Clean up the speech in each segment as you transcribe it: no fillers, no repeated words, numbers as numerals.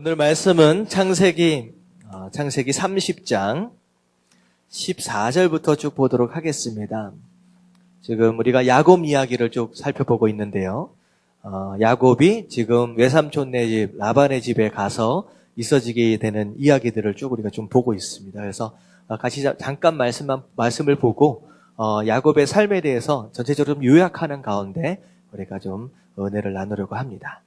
오늘 말씀은 창세기 30장 14절부터 쭉 보도록 하겠습니다. 지금 우리가 야곱 이야기를 쭉 살펴보고 있는데요. 야곱이 지금 외삼촌네 집 라반의 집에 가서 있어지게 되는 이야기들을 쭉 우리가 좀 보고 있습니다. 그래서 같이 잠깐 말씀을 보고 야곱의 삶에 대해서 전체적으로 좀 요약하는 가운데 우리가 좀 은혜를 나누려고 합니다.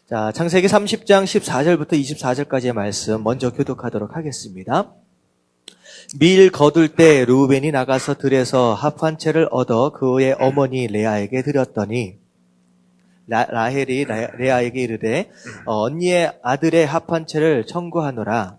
자, 창세기 30장 14절부터 24절까지의 말씀 먼저 교독하도록 하겠습니다. 밀 거둘 때 르우벤이 나가서 들에서 합 한 채를 얻어 그의 어머니 레아에게 드렸더니 라헬이 레아에게 이르되 언니의 아들의 합 한 채를 청구하노라.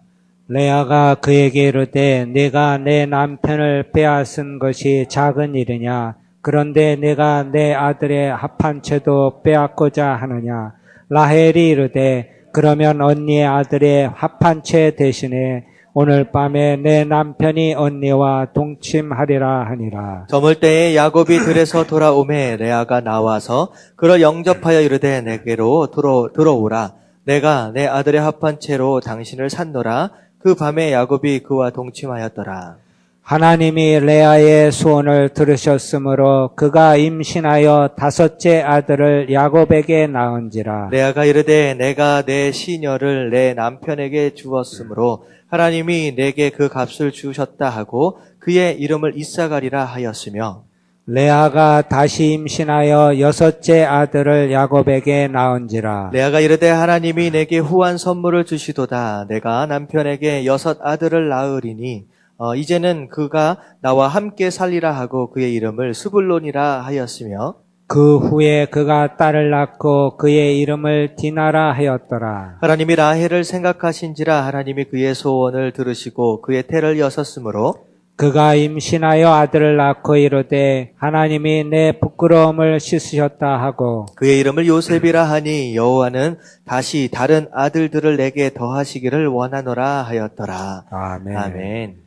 레아가 그에게 이르되 내가 내 남편을 빼앗은 것이 작은 일이냐? 그런데 내가 내 아들의 합 한 채도 빼앗고자 하느냐? 라헬이 이르되 그러면 언니의 아들의 합 한 채 대신에 오늘 밤에 내 남편이 언니와 동침하리라 하니라. 저물 때에 야곱이 들에서 돌아오매 레아가 나와서 그를 영접하여 이르되 내게로 들어오라. 내가 내 아들의 합 한 채로 당신을 샀노라. 그 밤에 야곱이 그와 동침하였더라. 하나님이 레아의 소원을 들으셨으므로 그가 임신하여 다섯째 아들을 야곱에게 낳은지라. 레아가 이르되 내가 내 시녀를 내 남편에게 주었으므로 하나님이 내게 그 값을 주셨다 하고 그의 이름을 이사가리라 하였으며 레아가 다시 임신하여 여섯째 아들을 야곱에게 낳은지라. 레아가 이르되 하나님이 내게 후한 선물을 주시도다. 내가 남편에게 여섯 아들을 낳으리니 이제는 그가 나와 함께 살리라 하고 그의 이름을 스불론이라 하였으며 그 후에 그가 딸을 낳고 그의 이름을 디나라 하였더라. 하나님이 라헬을 생각하신지라 하나님이 그의 소원을 들으시고 그의 태를 여섰으므로 그가 임신하여 아들을 낳고 이르되 하나님이 내 부끄러움을 씻으셨다 하고 그의 이름을 요셉이라 하니 여호와는 다시 다른 아들들을 내게 더하시기를 원하노라 하였더라. 아멘. 아멘.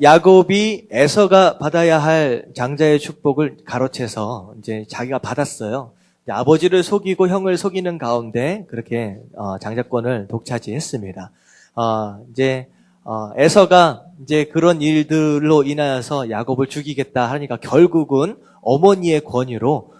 야곱이 에서가 받아야 할 장자의 축복을 가로채서 이제 자기가 받았어요. 이제 아버지를 속이고 형을 속이는 가운데 그렇게 장자권을 독차지했습니다. 이제 에서가 이제 그런 일들로 인하여서 야곱을 죽이겠다 하니까 결국은 어머니의 권유로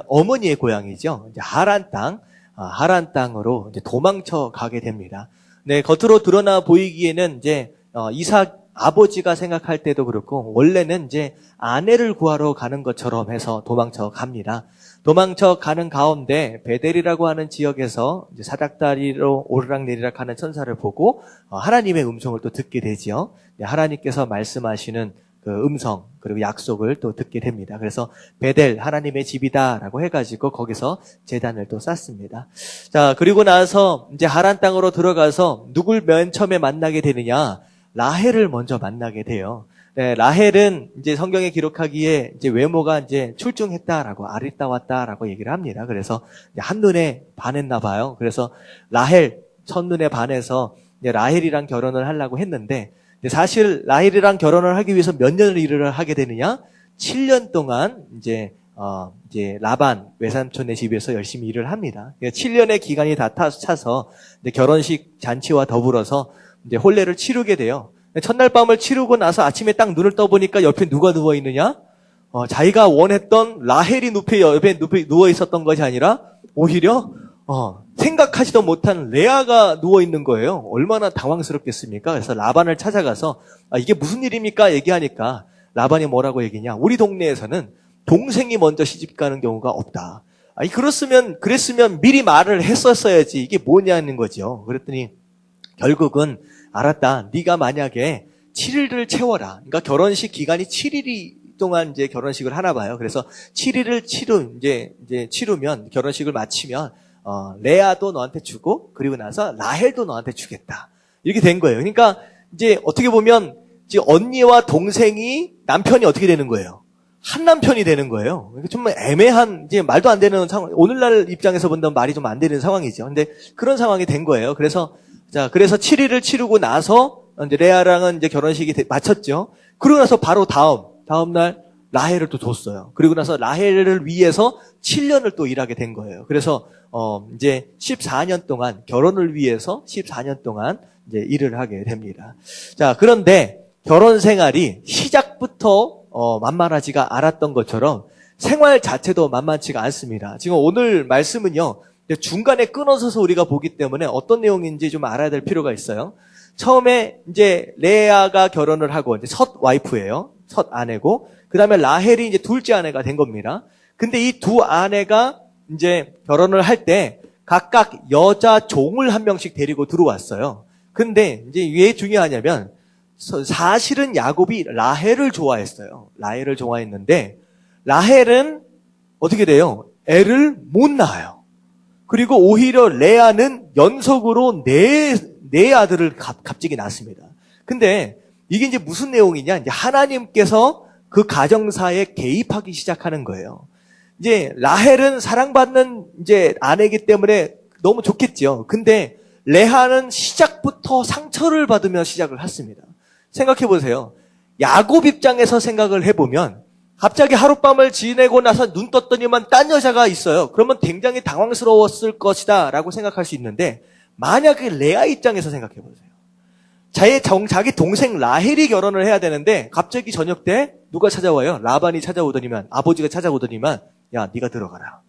어머니의 고향이죠. 이제 하란 땅으로 이제 도망쳐 가게 됩니다. 네, 겉으로 드러나 보이기에는 이제 이삭 아버지가 생각할 때도 그렇고 원래는 이제 아내를 구하러 가는 것처럼 해서 도망쳐 갑니다. 도망쳐 가는 가운데 베델이라고 하는 지역에서 이제 사닥다리로 오르락내리락 하는 천사를 보고 하나님의 음성을 또 듣게 되지요. 하나님께서 말씀하시는 그 음성 그리고 약속을 또 듣게 됩니다. 그래서 베델 하나님의 집이다라고 해가지고 거기서 제단을 또 쌓습니다. 자, 그리고 나서 이제 하란 땅으로 들어가서 누굴 맨 처음에 만나게 되느냐? 라헬을 먼저 만나게 돼요. 네, 라헬은 이제 성경에 기록하기에 이제 외모가 이제 출중했다라고 아리따웠다라고 얘기를 합니다. 그래서 한눈에 반했나 봐요. 그래서 라헬 첫눈에 반해서 이제 라헬이랑 결혼을 하려고 했는데 사실 라헬이랑 결혼을 하기 위해서 몇 년을 일을 하게 되느냐? 7년 동안 이제 라반 외삼촌네 집에서 열심히 일을 합니다. 7년의 기간이 다 차서 이제 결혼식 잔치와 더불어서 이제 혼례를 치르게 돼요. 첫날 밤을 치르고 나서 아침에 딱 눈을 떠보니까 옆에 누가 누워 있느냐? 자기가 원했던 라헬이 옆에 누워 있었던 것이 아니라 오히려 생각하지도 못한 레아가 누워 있는 거예요. 얼마나 당황스럽겠습니까? 그래서 라반을 찾아가서 이게 무슨 일입니까? 얘기하니까 라반이 뭐라고 얘기냐? 우리 동네에서는 동생이 먼저 시집 가는 경우가 없다. 그랬으면 미리 말을 했었어야지. 이게 뭐냐는 거죠. 그랬더니 결국은 알았다. 네가 만약에 7일을 채워라. 그러니까 결혼식 기간이 7일이 동안 이제 결혼식을 하나 봐요. 그래서 7일을 치르면 결혼식을 마치면 레아도 너한테 주고 그리고 나서 라헬도 너한테 주겠다. 이렇게 된 거예요. 그러니까 이제 어떻게 보면 이제 언니와 동생이 남편이 어떻게 되는 거예요? 한 남편이 되는 거예요. 정말 애매한 이제 말도 안 되는 상황. 오늘날 입장에서 본다면 말이 좀 안 되는 상황이죠. 근데 그런 상황이 된 거예요. 그래서 7일을 치르고 나서 이제 레아랑은 이제 결혼식이 마쳤죠. 그러고 나서 바로 다음 날 라헬을 또 줬어요. 그리고 나서 라헬을 위해서 7년을 또 일하게 된 거예요. 그래서 이제 14년 동안 결혼을 위해서 14년 동안 이제 일을 하게 됩니다. 자, 그런데 결혼 생활이 시작부터 만만하지가 않았던 것처럼 생활 자체도 만만치가 않습니다. 지금 오늘 말씀은요, 중간에 끊어서서 우리가 보기 때문에 어떤 내용인지 좀 알아야 될 필요가 있어요. 처음에 이제 레아가 결혼을 하고 이제 첫 와이프예요. 첫 아내고, 그 다음에 라헬이 이제 둘째 아내가 된 겁니다. 근데 이 두 아내가 이제 결혼을 할 때 각각 여자 종을 한 명씩 데리고 들어왔어요. 근데 이제 왜 중요하냐면 사실은 야곱이 라헬을 좋아했어요. 라헬을 좋아했는데 라헬은 어떻게 돼요? 애를 못 낳아요. 그리고 오히려 레아는 연속으로 네 아들을 갑자기 낳습니다. 근데 이게 이제 무슨 내용이냐? 이제 하나님께서 그 가정사에 개입하기 시작하는 거예요. 이제 라헬은 사랑받는 이제 아내이기 때문에 너무 좋겠죠. 근데 레아는 시작부터 상처를 받으며 시작을 했습니다. 생각해 보세요. 야곱 입장에서 생각을 해보면 갑자기 하룻밤을 지내고 나서 눈 떴더니만 딴 여자가 있어요. 그러면 굉장히 당황스러웠을 것이다 라고 생각할 수 있는데 만약에 레아 입장에서 생각해 보세요. 자기 동생 라헬이 결혼을 해야 되는데 갑자기 저녁 때 누가 찾아와요? 라반이 찾아오더니만, 아버지가 찾아오더니만, 야, 네가 들어가라.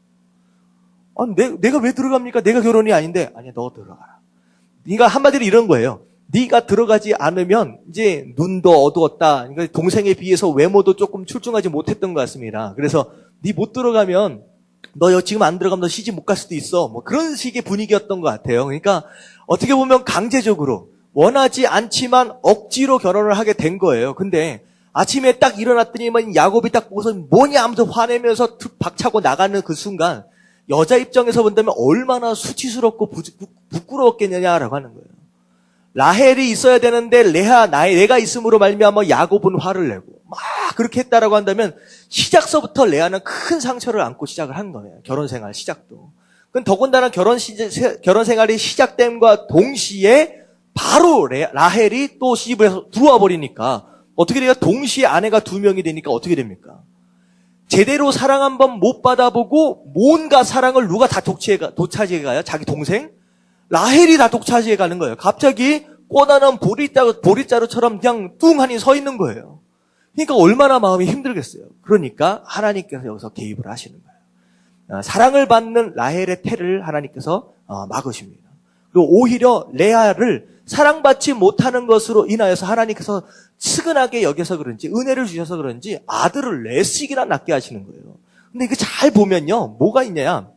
아니, 내가 왜 들어갑니까? 내가 결혼이 아닌데. 아니야, 너 들어가라. 네가 한마디로 이런 거예요. 네가 들어가지 않으면 이제 눈도 어두웠다. 그러니까 동생에 비해서 외모도 조금 출중하지 못했던 것 같습니다. 그래서 네 못 들어가면 너 지금 안 들어가면 너 시집 못 갈 수도 있어. 뭐 그런 식의 분위기였던 것 같아요. 그러니까 어떻게 보면 강제적으로 원하지 않지만 억지로 결혼을 하게 된 거예요. 근데 아침에 딱 일어났더니만 야곱이 딱 보고서 뭐냐 하면서 화내면서 박차고 나가는 그 순간 여자 입장에서 본다면 얼마나 수치스럽고 부끄러웠겠느냐라고 하는 거예요. 라헬이 있어야 되는데 내가 있음으로 말미암아 야곱은 화를 내고 막 그렇게 했다라고 한다면 시작서부터 레아는 큰 상처를 안고 시작을 한 거예요. 결혼 생활 시작도. 그건 더군다나 결혼 생활이 시작됨과 동시에 바로 라헬이 또 시집을 해서 들어와 버리니까 어떻게 돼요? 동시에 아내가 2명이 되니까 어떻게 됩니까? 제대로 사랑 한번 못 받아보고 뭔가 사랑을 누가 다 독차지해 가요? 자기 동생? 라헬이 다 독차지해 가는 거예요. 갑자기 꼬다는 보리자루처럼 그냥 뚱하니 서 있는 거예요. 그러니까 얼마나 마음이 힘들겠어요. 그러니까 하나님께서 여기서 개입을 하시는 거예요. 사랑을 받는 라헬의 태를 하나님께서 막으십니다. 그리고 오히려 레아를 사랑받지 못하는 것으로 인하여서 하나님께서 측은하게 여겨서 그런지 은혜를 주셔서 그런지 아들을 4씩이나 낳게 하시는 거예요. 근데 이거 잘 보면요. 뭐가 있냐.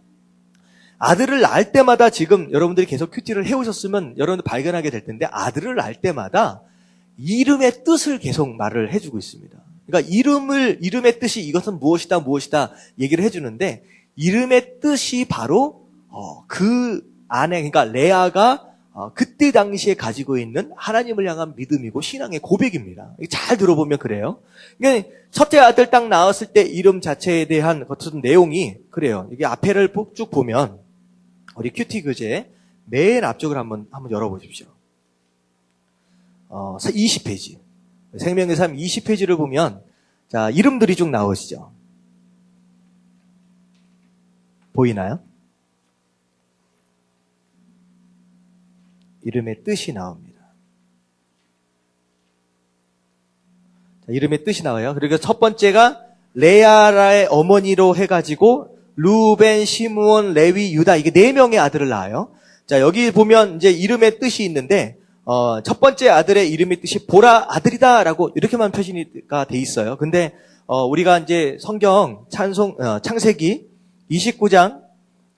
아들을 낳을 때마다 지금 여러분들이 계속 큐티를 해오셨으면 여러분들 발견하게 될 텐데 아들을 낳을 때마다 이름의 뜻을 계속 말을 해주고 있습니다. 그러니까 이름의 뜻이 이것은 무엇이다 얘기를 해주는데 이름의 뜻이 바로 그 아내 그러니까 레아가 그때 당시에 가지고 있는 하나님을 향한 믿음이고 신앙의 고백입니다. 잘 들어보면 그래요. 그러니까 첫째 아들 딱 나왔을 때 이름 자체에 대한 어떤 내용이 그래요. 이게 앞에를 쭉 보면 우리 큐티 교재 맨 앞쪽을 한번 열어보십시오. 20페이지. 생명의 삶 20페이지를 보면 자 이름들이 쭉 나오시죠. 보이나요? 이름의 뜻이 나옵니다. 자, 이름의 뜻이 나와요. 그리고 첫 번째가 레아라의 어머니로 해가지고 루벤, 시므온, 레위, 유다 이게 4명의 아들을 낳아요. 자 여기 보면 이제 이름의 뜻이 있는데 첫 번째 아들의 이름의 뜻이 보라 아들이다라고 이렇게만 표시가 돼 있어요. 근데 우리가 이제 성경 창세기 29장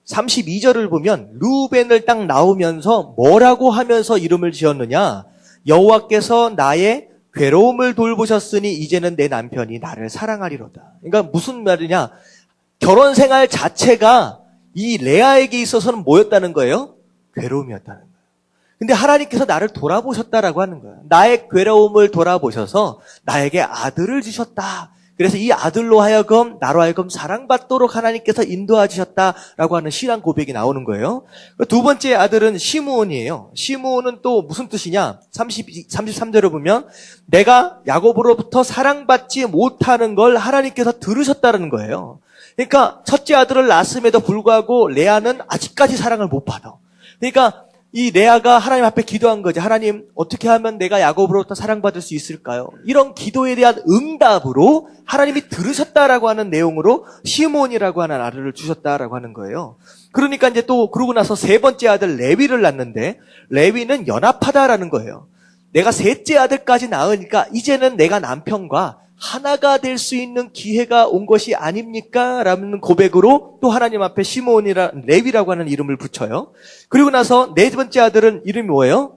32절을 보면 루벤을 딱 나오면서 뭐라고 하면서 이름을 지었느냐? 여호와께서 나의 괴로움을 돌보셨으니 이제는 내 남편이 나를 사랑하리로다. 그러니까 무슨 말이냐? 결혼 생활 자체가 이 레아에게 있어서는 뭐였다는 거예요? 괴로움이었다는 거예요. 근데 하나님께서 나를 돌아보셨다라고 하는 거예요. 나의 괴로움을 돌아보셔서 나에게 아들을 주셨다. 그래서 이 아들로 하여금 나로 하여금 사랑받도록 하나님께서 인도하셨다라고 하는 신앙 고백이 나오는 거예요. 두 번째 아들은 시므온이에요. 시므온은 또 무슨 뜻이냐? 33절을 보면 내가 야곱으로부터 사랑받지 못하는 걸 하나님께서 들으셨다는 거예요. 그러니까 첫째 아들을 낳았음에도 불구하고 레아는 아직까지 사랑을 못 받아. 그러니까 이 레아가 하나님 앞에 기도한 거지. 하나님, 어떻게 하면 내가 야곱으로부터 사랑받을 수 있을까요? 이런 기도에 대한 응답으로 하나님이 들으셨다라고 하는 내용으로 시므온이라고 하는 아들을 주셨다라고 하는 거예요. 그러니까 이제 또 그러고 나서 세 번째 아들 레위를 낳는데 레위는 연합하다라는 거예요. 내가 셋째 아들까지 낳으니까 이제는 내가 남편과 하나가 될 수 있는 기회가 온 것이 아닙니까? 라는 고백으로 또 하나님 앞에 레위라고 하는 이름을 붙여요. 그리고 나서 네 번째 아들은 이름이 뭐예요?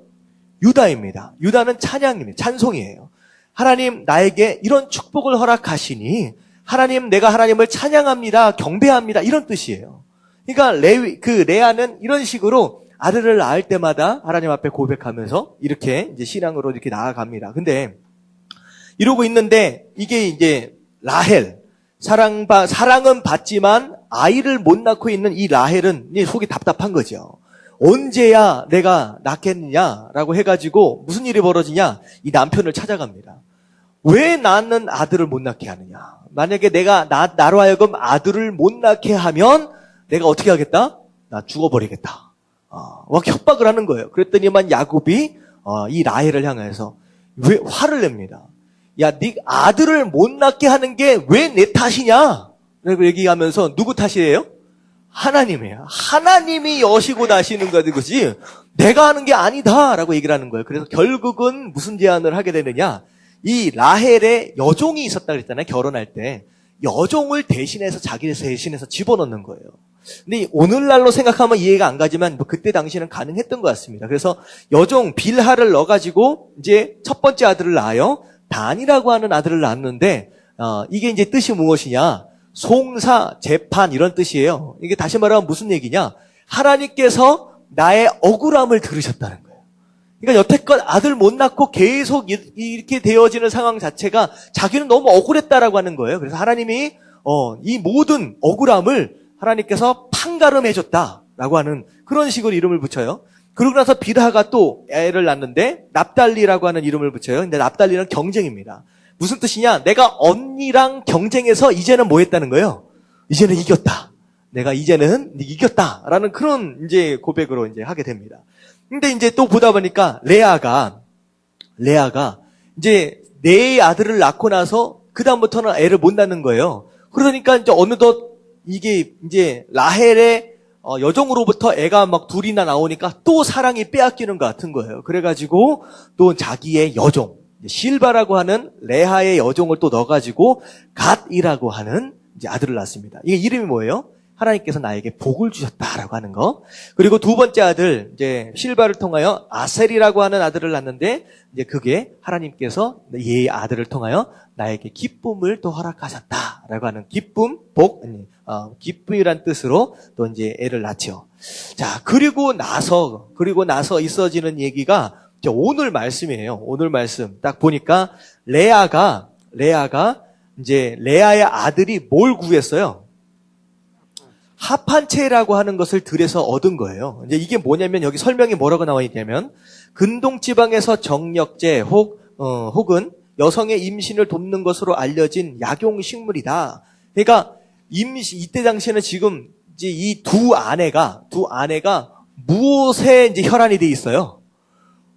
유다입니다. 유다는 찬양입니다. 찬송이에요. 하나님 나에게 이런 축복을 허락하시니 하나님 내가 하나님을 찬양합니다. 경배합니다. 이런 뜻이에요. 그러니까 레아는 이런 식으로 아들을 낳을 때마다 하나님 앞에 고백하면서 이렇게 이제 신앙으로 이렇게 나아갑니다. 근데 이러고 있는데 이게 이제 라헬, 사랑은 받지만 아이를 못 낳고 있는 이 라헬은 속이 답답한 거죠. 언제야 내가 낳겠느냐라고 해가지고 무슨 일이 벌어지냐? 이 남편을 찾아갑니다. 왜 나는 아들을 못 낳게 하느냐? 만약에 나로 하여금 아들을 못 낳게 하면 내가 어떻게 하겠다? 나 죽어버리겠다. 막 협박을 하는 거예요. 그랬더니만 야곱이 이 라헬을 향해서 왜 화를 냅니다. 야, 네 아들을 못 낳게 하는 게 왜 내 탓이냐? 라고 얘기하면서 누구 탓이에요? 하나님이에요. 하나님이 여시고 나시는 거지 내가 하는 게 아니다 라고 얘기를 하는 거예요. 그래서 결국은 무슨 제안을 하게 되느냐? 이 라헬의 여종이 있었다 그랬잖아요. 결혼할 때. 여종을 대신해서 자기 대신해서 집어넣는 거예요. 근데 오늘날로 생각하면 이해가 안 가지만 그때 당시에는 가능했던 것 같습니다. 그래서 여종 빌하를 넣어가지고 이제 첫 번째 아들을 낳아요. 단이라고 하는 아들을 낳았는데 이게 이제 뜻이 무엇이냐? 송사, 재판 이런 뜻이에요. 이게 다시 말하면 무슨 얘기냐? 하나님께서 나의 억울함을 들으셨다는 거예요. 그러니까 여태껏 아들 못 낳고 계속 이렇게 되어지는 상황 자체가 자기는 너무 억울했다라고 하는 거예요. 그래서 하나님이 이 모든 억울함을 하나님께서 판가름해줬다라고 하는 그런 식으로 이름을 붙여요. 그러고 나서 빌하가 또 애를 낳는데 납달리라고 하는 이름을 붙여요. 근데 납달리는 경쟁입니다. 무슨 뜻이냐? 내가 언니랑 경쟁해서 이제는 뭐 했다는 거예요? 이제는 이겼다. 내가 이제는 이겼다라는 그런 이제 고백으로 이제 하게 됩니다. 근데 이제 또 보다 보니까 레아가 이제 네 아들을 낳고 나서 그다음부터는 애를 못 낳는 거예요. 그러니까 이제 어느덧 이게 이제 라헬의 여종으로부터 애가 막 둘이나 나오니까 또 사랑이 빼앗기는 것 같은 거예요. 그래가지고 또 자기의 여종, 실바라고 하는 레아의 여종을 또 넣어가지고 갓이라고 하는 이제 아들을 낳습니다. 이게 이름이 뭐예요? 하나님께서 나에게 복을 주셨다라고 하는 거. 그리고 두 번째 아들, 이제 실바를 통하여 아셀이라고 하는 아들을 낳는데 이제 그게 하나님께서 이 아들을 통하여 나에게 기쁨을 또 허락하셨다라고 하는 기쁨, 기쁨이란 뜻으로 또 이제 애를 낳죠. 자, 그리고 나서 있어지는 얘기가 이제 오늘 말씀이에요. 오늘 말씀. 딱 보니까 레아가 이제 레아의 아들이 뭘 구했어요? 합한채라고 하는 것을 들여서 얻은 거예요. 이제 이게 뭐냐면 여기 설명이 뭐라고 나와 있냐면 근동 지방에서 정력제 혹은 여성의 임신을 돕는 것으로 알려진 약용 식물이다. 그러니까 이때 당시에는 지금 이제 이 두 아내가 무엇에 이제 혈안이 돼 있어요?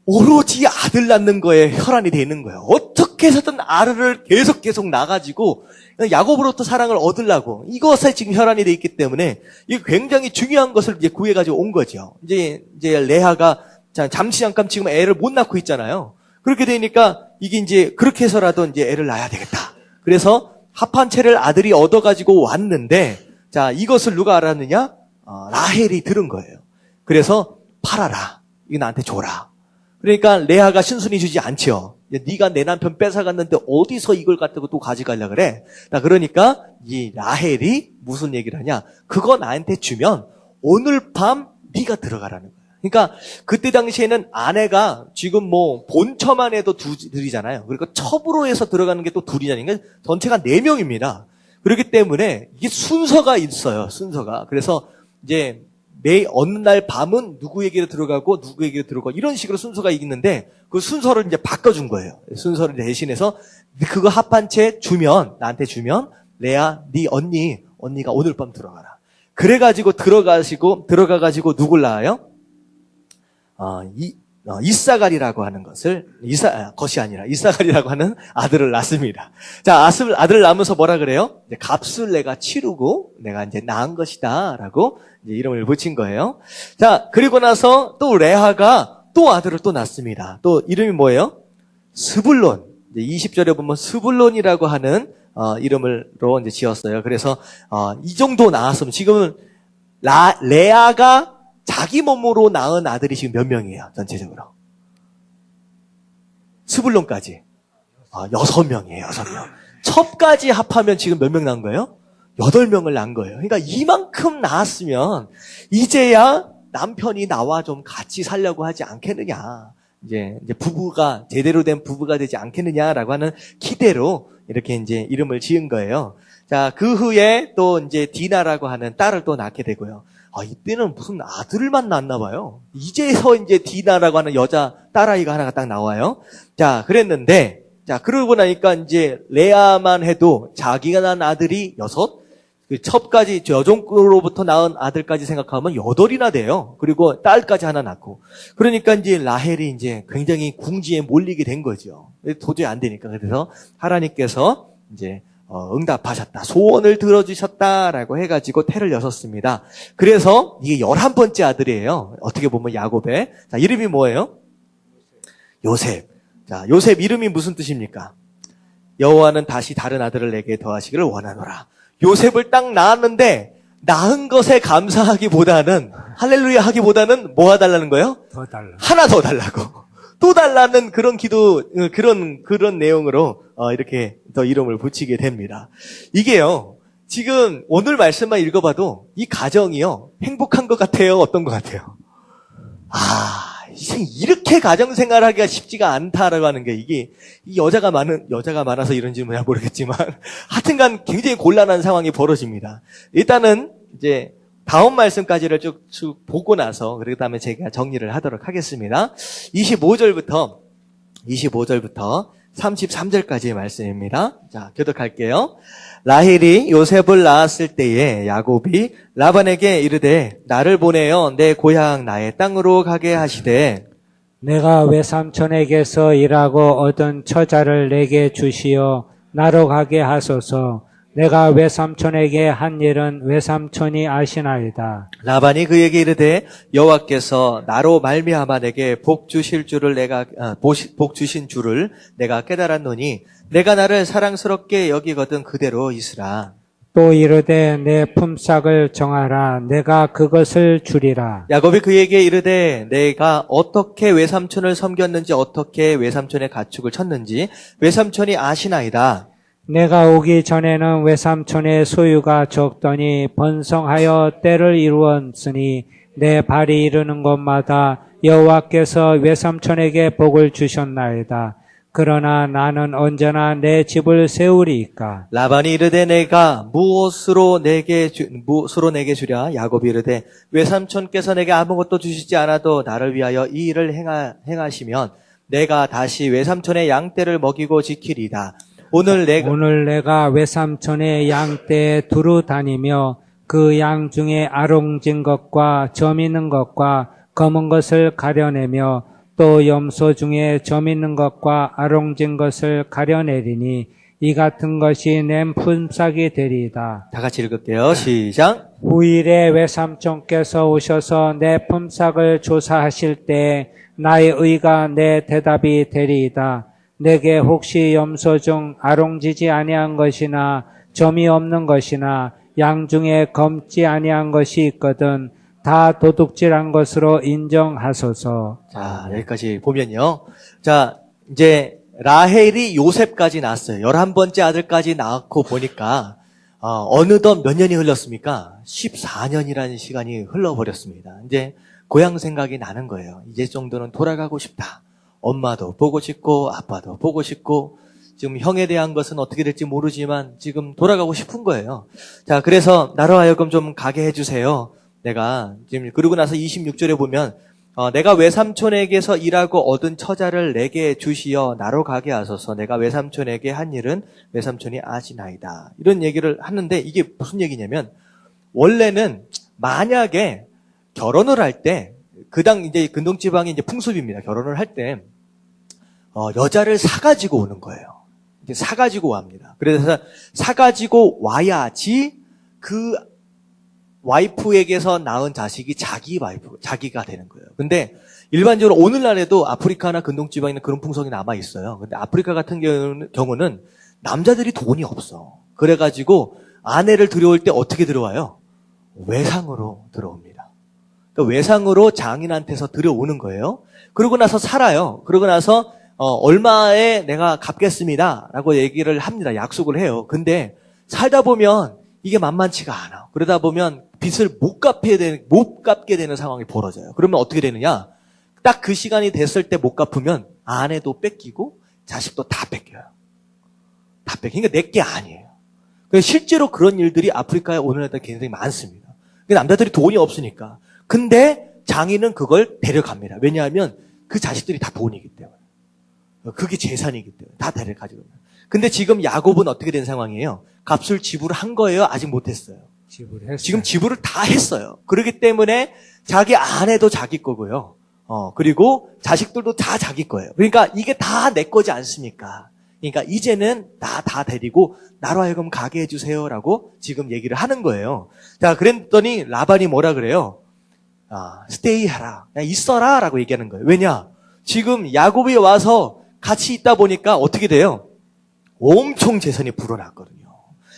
오로지 아들 낳는 거에 혈안이 돼 있는 거예요. 어떻게 해서든 아들을 계속 낳아가지고 야곱으로부터 사랑을 얻으려고 이것에 지금 혈안이 돼 있기 때문에 이게 굉장히 중요한 것을 이제 구해가지고 온 거죠. 이제 레아가 잠깐 지금 애를 못 낳고 있잖아요. 그렇게 되니까 이게 이제 그렇게 해서라도 이제 애를 낳아야 되겠다. 그래서 합한 채를 아들이 얻어가지고 왔는데 자 이것을 누가 알았느냐? 라헬이 들은 거예요. 그래서 팔아라. 이거 나한테 줘라. 그러니까 레아가 순순히 주지 않죠. 네가 내 남편 뺏어갔는데 어디서 이걸 갖다가 또 가져가려고 그래? 그러니까 이 라헬이 무슨 얘기를 하냐? 그거 나한테 주면 오늘 밤 네가 들어가라는 거야. 그러니까 그때 당시에는 아내가 지금 뭐 본처만 해도 둘이잖아요. 그리고 첩으로 해서 들어가는 게 또 둘이잖아요. 그러니까 전체가 4명입니다. 그렇기 때문에 이게 순서가 있어요. 순서가. 그래서 이제 매 어느 날 밤은 누구에게로 들어가고 누구에게로 들어가고 이런 식으로 순서가 있는데 그 순서를 이제 바꿔준 거예요. 순서를 대신해서 그거 합한 채 주면 나한테 주면 레아 네 언니가 오늘 밤 들어가라. 그래가지고 들어가가지고 누굴 낳아요? 이사갈이라고 하는 것이 아니라 이사갈이라고 하는 아들을 낳습니다. 자, 아들을 낳으면서 뭐라 그래요? 이제 값을 내가 치르고 내가 이제 낳은 것이다라고 이제 이름을 붙인 거예요. 자, 그리고 나서 또 레아가 또 아들을 또 낳습니다. 또 이름이 뭐예요? 스불론. 이제 20절에 보면 스불론이라고 하는 이름으로 이제 지었어요. 그래서 이 정도 낳았으면 지금은 레아가 자기 몸으로 낳은 아들이 지금 몇 명이에요? 전체적으로. 스불론까지. 6명이에요. 6명. 첩까지 합하면 지금 몇 명 낳은 거예요? 8명을 낳은 거예요. 그러니까 이만큼 낳았으면 이제야 남편이 나와 좀 같이 살려고 하지 않겠느냐. 이제 부부가 제대로 된 부부가 되지 않겠느냐라고 하는 기대로 이렇게 이제 이름을 지은 거예요. 자, 그 후에 또 이제 디나라고 하는 딸을 또 낳게 되고요. 이때는 무슨 아들만 낳았나 봐요. 이제서 이제 디나라고 하는 여자 딸아이가 하나가 딱 나와요. 자, 그랬는데, 자, 그러고 나니까 이제 레아만 해도 자기가 낳은 아들이 6, 그 첩까지, 여종으로부터 낳은 아들까지 생각하면 8이나 돼요. 그리고 딸까지 하나 낳고. 그러니까 이제 라헬이 이제 굉장히 궁지에 몰리게 된 거죠. 도저히 안 되니까. 그래서 하나님께서 이제 응답하셨다. 소원을 들어주셨다라고 해가지고 태를 여섰습니다. 그래서 이게 11번째 아들이에요. 어떻게 보면 야곱의. 자, 이름이 뭐예요? 요셉. 자, 요셉 이름이 무슨 뜻입니까? 여호와는 다시 다른 아들을 내게 더하시기를 원하노라. 요셉을 딱 낳았는데 낳은 것에 감사하기보다는 할렐루야 하기보다는 뭐 해달라는 거예요? 더 달라. 하나 더 달라고. 또 달라는 그런 기도, 그런 내용으로, 이렇게 더 이름을 붙이게 됩니다. 이게요, 지금 오늘 말씀만 읽어봐도 이 가정이요, 행복한 것 같아요? 어떤 것 같아요? 이렇게 가정생활 하기가 쉽지가 않다라고 하는 게 이게, 이 여자가 많아서 이런지 잘 모르겠지만, 하여튼간 굉장히 곤란한 상황이 벌어집니다. 일단은, 이제, 다음 말씀까지를 쭉 보고 나서 그 다음에 제가 정리를 하도록 하겠습니다. 25절부터 33절까지의 말씀입니다. 자, 교독할게요. 라헬이 요셉을 낳았을 때에 야곱이 라반에게 이르되 나를 보내어 내 고향 나의 땅으로 가게 하시되 내가 외삼촌에게서 일하고 얻은 처자를 내게 주시어 나로 가게 하소서. 내가 외삼촌에게 한 일은 외삼촌이 아시나이다. 라반이 그에게 이르되 여호와께서 나로 말미암아 내게 복 주신 줄을 내가 깨달았노니 내가 나를 사랑스럽게 여기거든 그대로 있으라. 또 이르되 내 품삯을 정하라. 내가 그것을 주리라. 야곱이 그에게 이르되 내가 어떻게 외삼촌을 섬겼는지 어떻게 외삼촌의 가축을 쳤는지 외삼촌이 아시나이다. 내가 오기 전에는 외삼촌의 소유가 적더니 번성하여 때를 이루었으니 내 발이 이르는 곳마다 여호와께서 외삼촌에게 복을 주셨나이다. 그러나 나는 언제나 내 집을 세우리이까. 라반이 이르되 내가 무엇으로 내게 주랴? 야곱이 이르되 외삼촌께서 내게 아무것도 주시지 않아도 나를 위하여 이 일을 행하시면 내가 다시 외삼촌의 양떼를 먹이고 지키리이다. 오늘 내가 외삼촌의 양떼에 두루 다니며 그 양 중에 아롱진 것과 점 있는 것과 검은 것을 가려내며 또 염소 중에 점 있는 것과 아롱진 것을 가려내리니 이 같은 것이 내 품삯이 되리이다. 다 같이 읽을게요. 시작. 후일에 외삼촌께서 오셔서 내 품삯을 조사하실 때 나의 의가 내 대답이 되리이다. 내게 혹시 염소 중 아롱지지 아니한 것이나 점이 없는 것이나 양 중에 검지 아니한 것이 있거든 다 도둑질한 것으로 인정하소서. 자, 여기까지 보면요. 자, 이제 라헬이 요셉까지 낳았어요. 11번째 아들까지 낳고 보니까 어느덧 몇 년이 흘렀습니까? 14년이라는 시간이 흘러버렸습니다. 이제 고향 생각이 나는 거예요. 이제 정도는 돌아가고 싶다. 엄마도 보고 싶고 아빠도 보고 싶고 지금 형에 대한 것은 어떻게 될지 모르지만 지금 돌아가고 싶은 거예요. 자, 그래서 나로 하여금 좀 가게 해주세요. 내가 지금 그러고 나서 26절에 보면 내가 외삼촌에게서 일하고 얻은 처자를 내게 주시어 나로 가게 하소서. 내가 외삼촌에게 한 일은 외삼촌이 아시나이다. 이런 얘기를 하는데 이게 무슨 얘기냐면 원래는 만약에 결혼을 할 때 이제 근동지방의 이제 풍습입니다. 결혼을 할 때 여자를 사가지고 오는 거예요. 이제 사가지고 옵니다. 그래서 사가지고 와야지 그 와이프에게서 낳은 자식이 자기가 되는 거예요. 근데 일반적으로 오늘날에도 아프리카나 근동지방에는 그런 풍속이 남아 있어요. 근데 아프리카 같은 경우는 남자들이 돈이 없어. 그래가지고 아내를 들여올 때 어떻게 들어와요? 외상으로 들어옵니다. 그러니까 외상으로 장인한테서 들여오는 거예요. 그러고 나서 살아요. 그러고 나서 얼마에 내가 갚겠습니다 라고 얘기를 합니다. 약속을 해요. 근데 살다 보면 이게 만만치가 않아. 그러다 보면 빚을 못 갚게 되는 상황이 벌어져요. 그러면 어떻게 되느냐? 딱 그 시간이 됐을 때 못 갚으면 아내도 뺏기고 자식도 다 뺏겨요. 다 뺏겨. 그러니까 내게 아니에요. 실제로 그런 일들이 아프리카에 오늘날도 굉장히 많습니다. 남자들이 돈이 없으니까. 근데 장인은 그걸 데려갑니다. 왜냐하면 그 자식들이 다 돈이기 때문에. 그게 재산이기 때문에 다 데려가지고. 근데 지금 야곱은 어떻게 된 상황이에요? 값을 지불한 거예요? 아직 못했어요. 지금 지불을 다 했어요. 그렇기 때문에 자기 아내도 자기 거고요. 그리고 자식들도 다 자기 거예요. 그러니까 이게 다 내 거지 않습니까? 그러니까 이제는 나 다 데리고 나로 하여금 가게 해주세요라고 지금 얘기를 하는 거예요. 자, 그랬더니 라반이 뭐라 그래요? 스테이 하라. 그냥 있어라 라고 얘기하는 거예요. 왜냐? 지금 야곱이 와서 같이 있다 보니까 어떻게 돼요? 엄청 재산이 불어났거든요.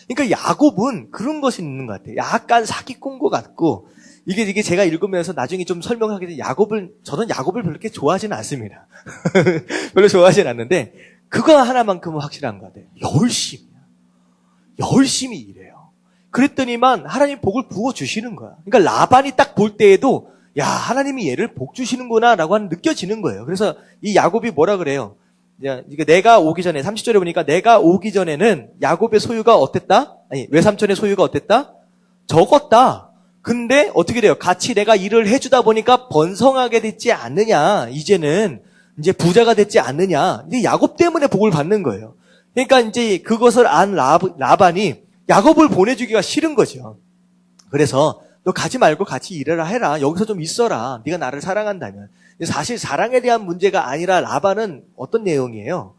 그러니까 야곱은 그런 것이 있는 것 같아요. 약간 사기꾼 것 같고, 이게 제가 읽으면서 나중에 좀 설명하게 된 저는 야곱을 별로 그렇게 좋아하지는 않습니다. 별로 좋아하지는 않는데, 그거 하나만큼은 확실한 것 같아요. 열심히 일해요. 그랬더니만 하나님 복을 부어주시는 거야. 그러니까 라반이 딱 볼 때에도, 야, 하나님이 얘를 복 주시는구나, 라고 느껴지는 거예요. 그래서 이 야곱이 뭐라 그래요? 내가 오기 전에 30절에 보니까 내가 오기 전에는 야곱의 소유가 어땠다? 아니 외삼촌의 소유가 어땠다? 적었다. 근데 어떻게 돼요? 같이 내가 일을 해주다 보니까 번성하게 됐지 않느냐? 이제는 이제 부자가 됐지 않느냐? 이제 야곱 때문에 복을 받는 거예요. 그러니까 이제 그것을 안 라반이 야곱을 보내주기가 싫은 거죠. 그래서 너 가지 말고 같이 일해라 해라. 여기서 좀 있어라. 네가 나를 사랑한다면. 사실 사랑에 대한 문제가 아니라 라반은 어떤 내용이에요?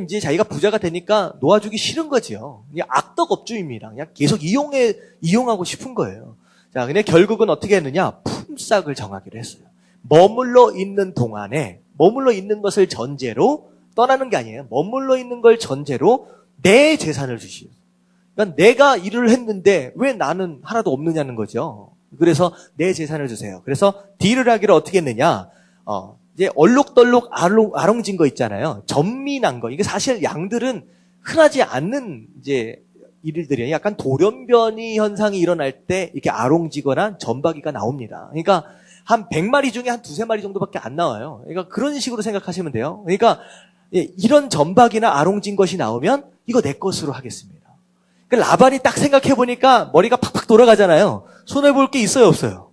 이제 자기가 부자가 되니까 놓아주기 싫은 거죠. 그냥 악덕업주입니다. 그냥 계속 이용하고 싶은 거예요. 자, 근데 결국은 어떻게 했느냐? 품삯을 정하기로 했어요. 머물러 있는 동안에, 머물러 있는 것을 전제로, 떠나는 게 아니에요. 머물러 있는 걸 전제로 내 재산을 주시오. 그러니까 내가 일을 했는데 왜 나는 하나도 없느냐는 거죠. 그래서 내 재산을 주세요. 그래서 딜을 하기로 어떻게 했느냐? 이제 얼룩덜룩 아롱진 거 있잖아요. 전민한 거. 이게 사실 양들은 흔하지 않는 이제 일들이에요. 약간 돌연변이 현상이 일어날 때 이렇게 아롱지거나 점박이가 나옵니다. 그러니까 한 100마리 중에 한 2-3마리 정도밖에 안 나와요. 그러니까 그런 식으로 생각하시면 돼요. 그러니까 이런 점박이나 아롱진 것이 나오면 이거 내 것으로 하겠습니다. 그러니까 라반이 딱 생각해보니까 머리가 팍팍 돌아가잖아요. 손해볼 게 있어요, 없어요?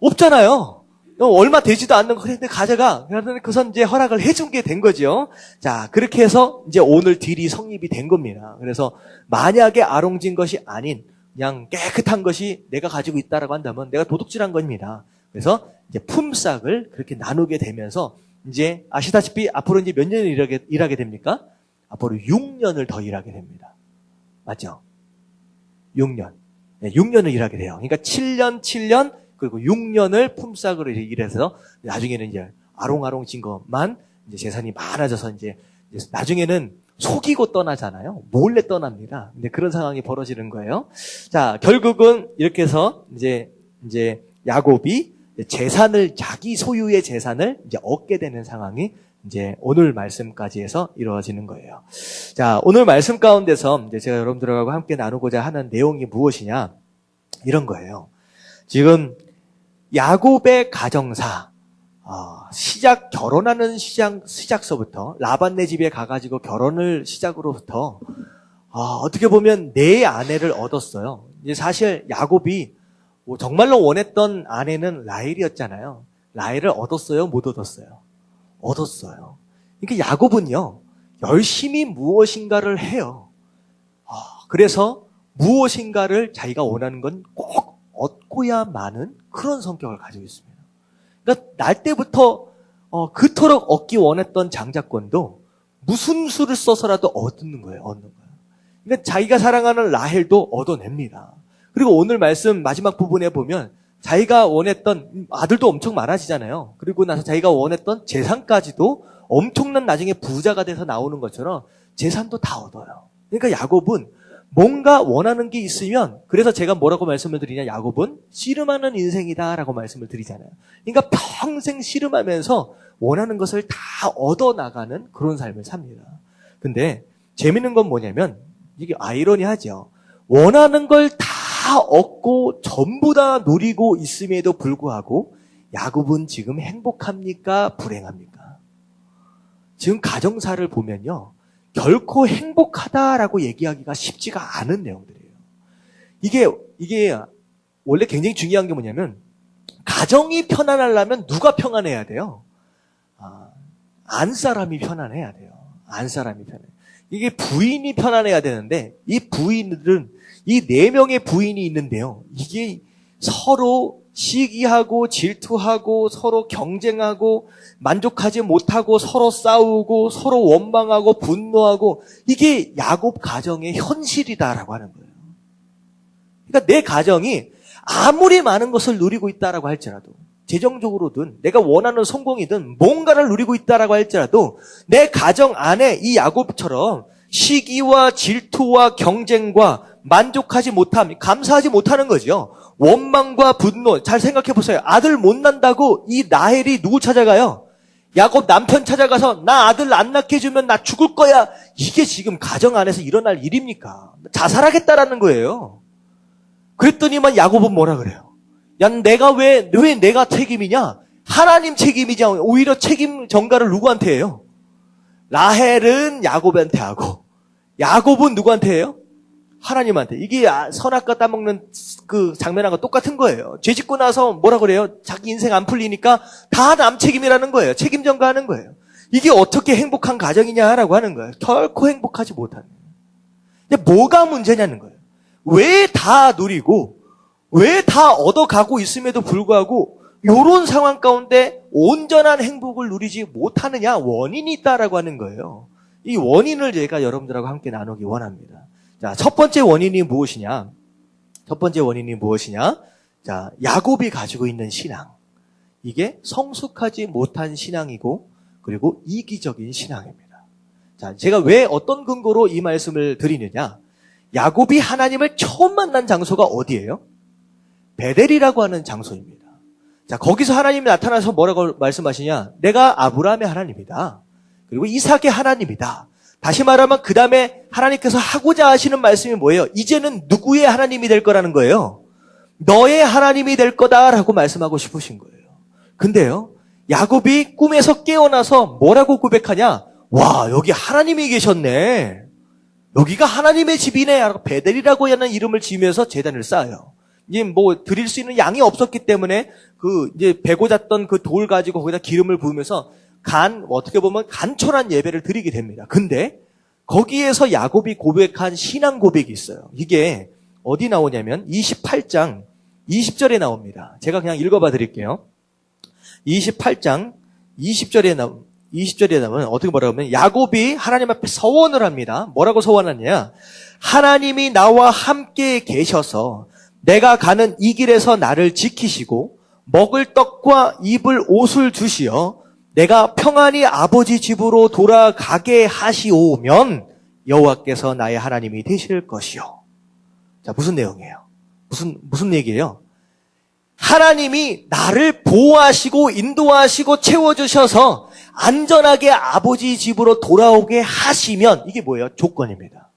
없잖아요. 얼마 되지도 않는 거 그런데 가져가. 그러더니 그 선 이제 허락을 해준 게 된 거죠. 자, 그렇게 해서 이제 오늘 딜이 성립이 된 겁니다. 그래서 만약에 아롱진 것이 아닌 그냥 깨끗한 것이 내가 가지고 있다라고 한다면 내가 도둑질한 겁니다. 그래서 이제 품삯을 그렇게 나누게 되면서 이제 아시다시피 앞으로 이제 몇 년을 일하게 됩니까? 앞으로 6년을 더 일하게 됩니다. 맞죠? 6년. 네, 6년을 일하게 돼요. 그러니까 7년, 그리고 6년을 품삯으로 일해서 나중에는 이제 아롱아롱진 것만 이제 재산이 많아져서 이제 나중에는 속이고 떠나잖아요. 몰래 떠납니다. 근데 그런 상황이 벌어지는 거예요. 자, 결국은 이렇게 해서 이제 야곱이 재산을 자기 소유의 재산을 이제 얻게 되는 상황이 이제 오늘 말씀까지 해서 이루어지는 거예요. 자, 오늘 말씀 가운데서 이제 제가 여러분들하고 함께 나누고자 하는 내용이 무엇이냐? 이런 거예요. 지금 야곱의 가정사, 결혼하는 시작서부터 라반네 집에 가가지고 결혼을 시작으로부터 어떻게 보면 네 아내를 얻었어요. 이제 사실 야곱이 정말로 원했던 아내는 라헬이었잖아요. 라헬을 얻었어요? 못 얻었어요? 얻었어요. 그러니까 야곱은요, 열심히 무엇인가를 해요. 그래서 무엇인가를 자기가 원하는 건 꼭 얻고야마는 그런 성격을 가지고 있습니다. 그러니까 날 때부터 그토록 얻기 원했던 장자권도 무슨 수를 써서라도 얻는 거예요. 그러니까 자기가 사랑하는 라헬도 얻어냅니다. 그리고 오늘 말씀 마지막 부분에 보면 자기가 원했던 아들도 엄청 많아지잖아요. 그리고 나서 자기가 원했던 재산까지도 엄청난 나중에 부자가 돼서 나오는 것처럼 재산도 다 얻어요. 그러니까 야곱은 뭔가 원하는 게 있으면, 그래서 제가 뭐라고 말씀을 드리냐, 야곱은 씨름하는 인생이다라고 말씀을 드리잖아요. 그러니까 평생 씨름하면서 원하는 것을 다 얻어나가는 그런 삶을 삽니다. 근데 재밌는 건 뭐냐면, 이게 아이러니하죠. 원하는 걸 다 얻고 전부 다 누리고 있음에도 불구하고 야곱은 지금 행복합니까? 불행합니까? 지금 가정사를 보면요, 결코 행복하다라고 얘기하기가 쉽지가 않은 내용들이에요. 이게 원래 굉장히 중요한 게 뭐냐면, 가정이 편안하려면 누가 평안해야 돼요? 안사람이 편안해야 돼요. 안사람이 편안해. 이게 부인이 편안해야 되는데, 이 부인들은, 이 4명의 부인이 있는데요, 이게 서로 시기하고 질투하고 서로 경쟁하고 만족하지 못하고 서로 싸우고 서로 원망하고 분노하고, 이게 야곱 가정의 현실이다라고 하는 거예요. 그러니까 내 가정이 아무리 많은 것을 누리고 있다라고 할지라도, 재정적으로든 내가 원하는 성공이든 뭔가를 누리고 있다라고 할지라도 내 가정 안에 이 야곱처럼 시기와 질투와 경쟁과 만족하지 못함, 감사하지 못하는 거죠. 원망과 분노. 잘 생각해 보세요. 아들 못 난다고 이 라헬이 누구 찾아가요? 야곱 남편 찾아가서 나 아들 안 낳게 해주면 나 죽을 거야. 이게 지금 가정 안에서 일어날 일입니까? 자살하겠다라는 거예요. 그랬더니만 야곱은 뭐라 그래요? 야, 내가 왜 내가 책임이냐? 하나님 책임이지. 오히려 책임 전가를 누구한테 해요? 라헬은 야곱한테 하고, 야곱은 누구한테 해요? 하나님한테. 이게 선악과 따먹는 그 장면하고 똑같은 거예요. 죄 짓고 나서 뭐라 그래요? 자기 인생 안 풀리니까 다 남 책임이라는 거예요. 책임 전가하는 거예요. 이게 어떻게 행복한 가정이냐라고 하는 거예요. 결코 행복하지 못하는 거예요. 근데 뭐가 문제냐는 거예요. 왜 다 누리고 왜 다 얻어가고 있음에도 불구하고 이런 상황 가운데 온전한 행복을 누리지 못하느냐? 원인이 있다라고 하는 거예요. 이 원인을 제가 여러분들하고 함께 나누기 원합니다. 자, 첫 번째 원인이 무엇이냐? 자, 야곱이 가지고 있는 신앙. 이게 성숙하지 못한 신앙이고, 그리고 이기적인 신앙입니다. 자, 제가 왜 어떤 근거로 이 말씀을 드리느냐? 야곱이 하나님을 처음 만난 장소가 어디예요? 베델이라고 하는 장소입니다. 자, 거기서 하나님이 나타나서 뭐라고 말씀하시냐? 내가 아브라함의 하나님이다. 그리고 이삭의 하나님이다. 다시 말하면 그 다음에 하나님께서 하고자 하시는 말씀이 뭐예요? 이제는 누구의 하나님이 될 거라는 거예요? 너의 하나님이 될 거다라고 말씀하고 싶으신 거예요. 근데요, 야곱이 꿈에서 깨어나서 뭐라고 고백하냐? 와, 여기 하나님이 계셨네. 여기가 하나님의 집이네. 베델이라고 하는 이름을 지으면서 제단을 쌓아요. 이제 뭐 드릴 수 있는 양이 없었기 때문에 이제 베고 잤던 그 돌 가지고 거기다 기름을 부으면서 어떻게 보면 간절한 예배를 드리게 됩니다. 근데 거기에서 야곱이 고백한 신앙 고백이 있어요. 이게 어디 나오냐면 28장 20절에 나옵니다. 제가 그냥 읽어봐 드릴게요. 28장 20절에 나오면 어떻게 뭐라고 하면, 야곱이 하나님 앞에 서원을 합니다. 뭐라고 서원하냐? 하나님이 나와 함께 계셔서 내가 가는 이 길에서 나를 지키시고 먹을 떡과 입을 옷을 주시어 내가 평안히 아버지 집으로 돌아가게 하시오면 여호와께서 나의 하나님이 되실 것이요. 자, 무슨 내용이에요? 무슨 얘기예요? 하나님이 나를 보호하시고 인도하시고 채워주셔서 안전하게 아버지 집으로 돌아오게 하시면, 이게 뭐예요? 조건입니다.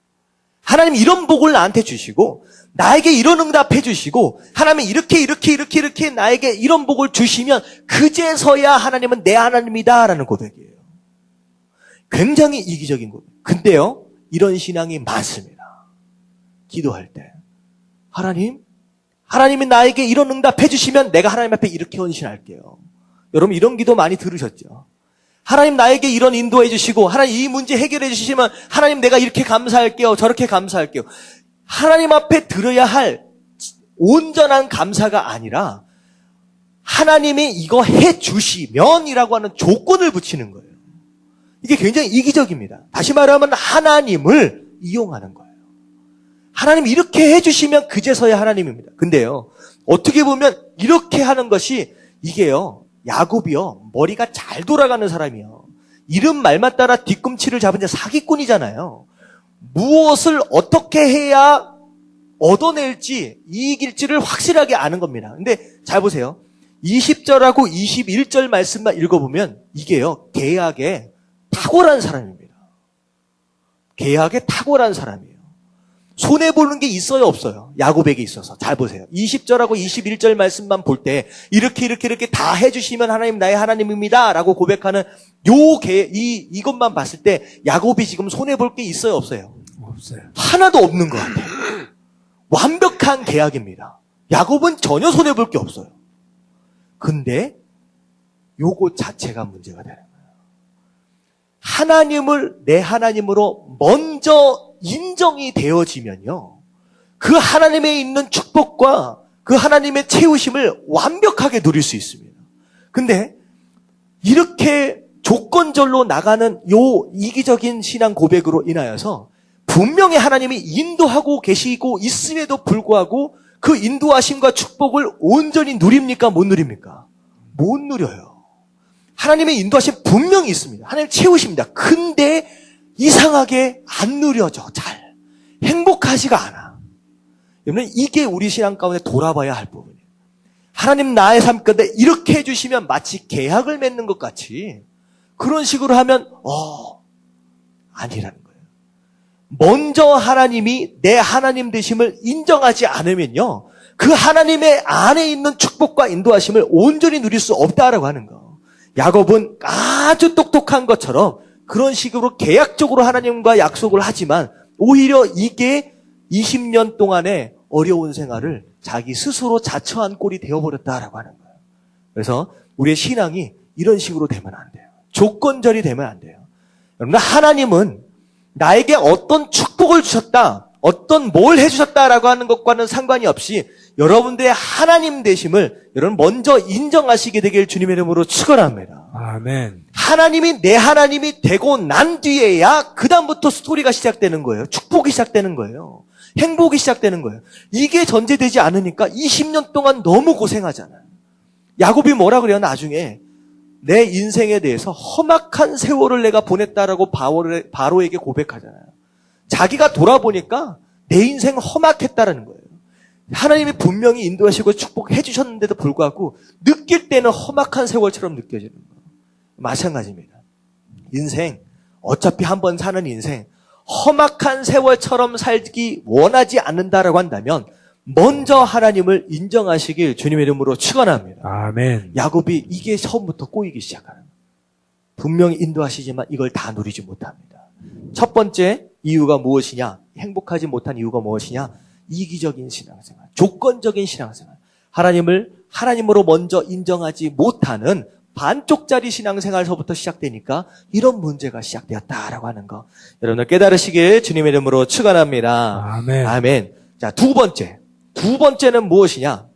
하나님 이런 복을 나한테 주시고 나에게 이런 응답해 주시고 하나님이 이렇게 나에게 이런 복을 주시면 그제서야 하나님은 내 하나님이다라는 고백이에요. 굉장히 이기적인 고백. 근데요, 이런 신앙이 많습니다. 기도할 때 하나님이 나에게 이런 응답해 주시면 내가 하나님 앞에 이렇게 헌신할게요. 여러분 이런 기도 많이 들으셨죠? 하나님 나에게 이런 인도해 주시고 하나님 이 문제 해결해 주시면 하나님 내가 이렇게 감사할게요. 저렇게 감사할게요. 하나님 앞에 들어야 할 온전한 감사가 아니라 하나님이 이거 해 주시면이라고 하는 조건을 붙이는 거예요. 이게 굉장히 이기적입니다. 다시 말하면 하나님을 이용하는 거예요. 하나님 이렇게 해 주시면 그제서야 하나님입니다. 근데요, 어떻게 보면 이렇게 하는 것이 이게요, 야곱이요, 머리가 잘 돌아가는 사람이요. 이름 말만 따라 뒤꿈치를 잡은 자 사기꾼이잖아요. 무엇을 어떻게 해야 얻어낼지, 이익일지를 확실하게 아는 겁니다. 근데 잘 보세요. 20절하고 21절 말씀만 읽어보면 이게요, 계약에 탁월한 사람입니다. 계약에 탁월한 사람이에요. 손해보는 게 있어요, 없어요? 야곱에게 있어서. 잘 보세요. 20절하고 21절 말씀만 볼 때 이렇게 다 해주시면 하나님 나의 하나님입니다 라고 고백하는 이것만 봤을 때 야곱이 지금 손해볼 게 있어요, 없어요? 없어요. 하나도 없는 것 같아요. 완벽한 계약입니다. 야곱은 전혀 손해볼 게 없어요. 근데 요거 자체가 문제가 되는 거예요. 하나님을 내 하나님으로 먼저 인정이 되어지면요, 그 하나님에 있는 축복과 그 하나님의 채우심을 완벽하게 누릴 수 있습니다. 근데 이렇게 조건절로 나가는 요 이기적인 신앙 고백으로 인하여서 분명히 하나님이 인도하고 계시고 있음에도 불구하고 그 인도하심과 축복을 온전히 누립니까? 못 누립니까? 못 누려요. 하나님의 인도하심 분명히 있습니다. 하나님 채우십니다. 근데 이상하게 안 누려져. 잘 행복하지가 않아. 여러분 이게 우리 신앙 가운데 돌아봐야 할 부분이에요. 하나님 나의 삶 가운데 이렇게 해주시면 마치 계약을 맺는 것 같이 그런 식으로 하면 아니라는 거예요. 먼저 하나님이 내 하나님 되심을 인정하지 않으면요, 그 하나님의 안에 있는 축복과 인도하심을 온전히 누릴 수 없다라고 하는 거. 야곱은 아주 똑똑한 것처럼 그런 식으로 계약적으로 하나님과 약속을 하지만 오히려 이게 20년 동안의 어려운 생활을 자기 스스로 자처한 꼴이 되어버렸다라고 하는 거예요. 그래서 우리의 신앙이 이런 식으로 되면 안 돼요. 조건절이 되면 안 돼요. 여러분, 하나님은 나에게 어떤 축복을 주셨다, 어떤 뭘 해주셨다라고 하는 것과는 상관이 없이 여러분들의 하나님 되심을 여러분 먼저 인정하시게 되길 주님의 이름으로 축원합니다. 아멘. 하나님이 내 하나님이 되고 난 뒤에야 그 다음부터 스토리가 시작되는 거예요. 축복이 시작되는 거예요. 행복이 시작되는 거예요. 이게 전제되지 않으니까 20년 동안 너무 고생하잖아요. 야곱이 뭐라 그래요? 나중에 내 인생에 대해서 험악한 세월을 내가 보냈다라고 바로에게 고백하잖아요. 자기가 돌아보니까 내 인생 험악했다라는 거예요. 하나님이 분명히 인도하시고 축복해 주셨는데도 불구하고 느낄 때는 험악한 세월처럼 느껴지는 거예요. 마찬가지입니다. 인생, 어차피 한 번 사는 인생, 험악한 세월처럼 살기 원하지 않는다라고 한다면 먼저 하나님을 인정하시길 주님의 이름으로 축원합니다. 아멘. 야곱이 이게 처음부터 꼬이기 시작하는 거예요. 분명히 인도하시지만 이걸 다 누리지 못합니다. 첫 번째 이유가 무엇이냐? 행복하지 못한 이유가 무엇이냐? 이기적인 신앙생활, 조건적인 신앙생활, 하나님을 하나님으로 먼저 인정하지 못하는 반쪽짜리 신앙생활서부터 시작되니까 이런 문제가 시작되었다라고 하는 거 여러분들 깨달으시길 주님의 이름으로 축원합니다. 아멘. 아멘. 자, 두 번째는 무엇이냐?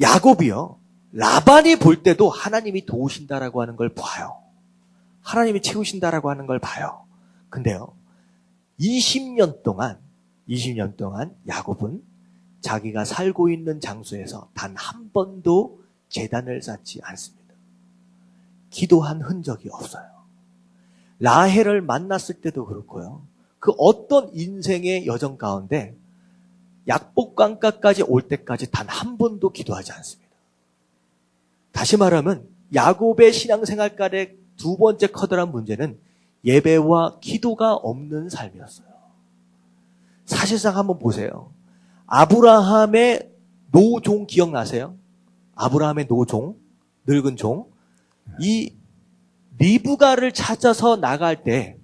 야곱이요, 라반이 볼 때도 하나님이 도우신다라고 하는 걸 봐요. 하나님이 채우신다라고 하는 걸 봐요. 근데요, 20년 동안 야곱은 자기가 살고 있는 장소에서 단 한 번도 제단을 쌓지 않습니다. 기도한 흔적이 없어요. 라헬을 만났을 때도 그렇고요. 그 어떤 인생의 여정 가운데 약복강가까지 올 때까지 단 한 번도 기도하지 않습니다. 다시 말하면 야곱의 신앙생활가의 두 번째 커다란 문제는 예배와 기도가 없는 삶이었어요. 사실상 한번 보세요. 아브라함의 노종 기억나세요? 아브라함의 노종, 늙은 종. 이 리브가를 찾아서 나갈 때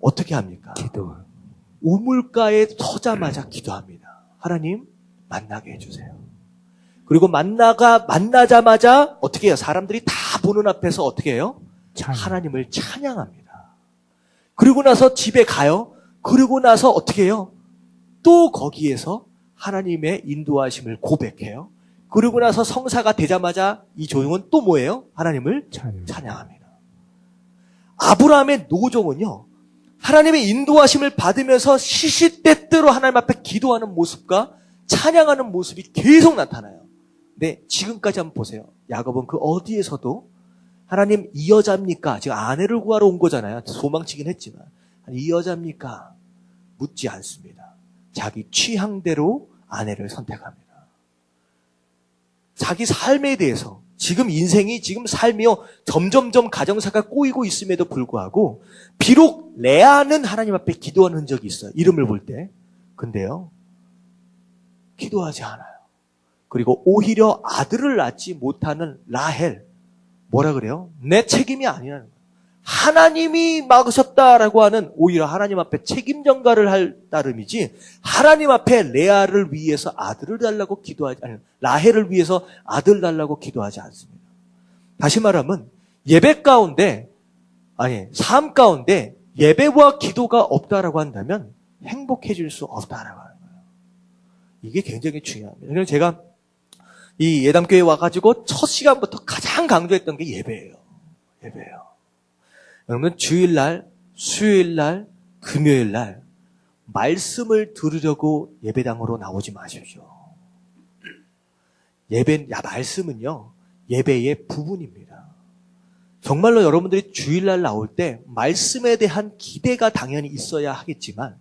어떻게 합니까? 기도. 우물가에 서자마자 기도합니다. 하나님 만나게 해주세요. 그리고 만나자마자 어떻게 해요? 사람들이 다 보는 앞에서 어떻게 해요? 하나님을 찬양합니다. 그리고 나서 집에 가요. 그리고 나서 어떻게 해요? 또 거기에서 하나님의 인도하심을 고백해요. 그리고 나서 성사가 되자마자 이 조용은 또 뭐예요? 하나님을 찬양합니다. 아브라함의 노종은요, 하나님의 인도하심을 받으면서 시시때때로 하나님 앞에 기도하는 모습과 찬양하는 모습이 계속 나타나요. 근데 지금까지 한번 보세요. 야곱은 그 어디에서도 하나님 이 여자입니까? 지금 아내를 구하러 온 거잖아요. 소망치긴 했지만 이 여자입니까? 묻지 않습니다. 자기 취향대로 아내를 선택합니다. 자기 삶에 대해서 지금 인생이 지금 삶이요 점점점 가정사가 꼬이고 있음에도 불구하고 비록 레아는 하나님 앞에 기도한 흔적이 있어요. 이름을 볼 때. 근데요 기도하지 않아요. 그리고 오히려 아들을 낳지 못하는 라헬 뭐라 그래요? 내 책임이 아니라는 거예요. 하나님이 막으셨다라고 하는 오히려 하나님 앞에 책임 전가를 할 따름이지 하나님 앞에 레아를 위해서 아들을 달라고 기도하지 아니 라헬을 위해서 아들 달라고 기도하지 않습니다. 다시 말하면 예배 가운데 삶 가운데 예배와 기도가 없다라고 한다면 행복해질 수 없다라고 하는 거예요. 이게 굉장히 중요합니다. 그래서 제가 이 예담교회에 와가지고 첫 시간부터 가장 강조했던 게 예배예요. 예배예요. 여러분 주일날, 수요일날, 금요일날 말씀을 들으려고 예배당으로 나오지 마십시오. 말씀은요 예배의 부분입니다. 정말로 여러분들이 주일날 나올 때 말씀에 대한 기대가 당연히 있어야 하겠지만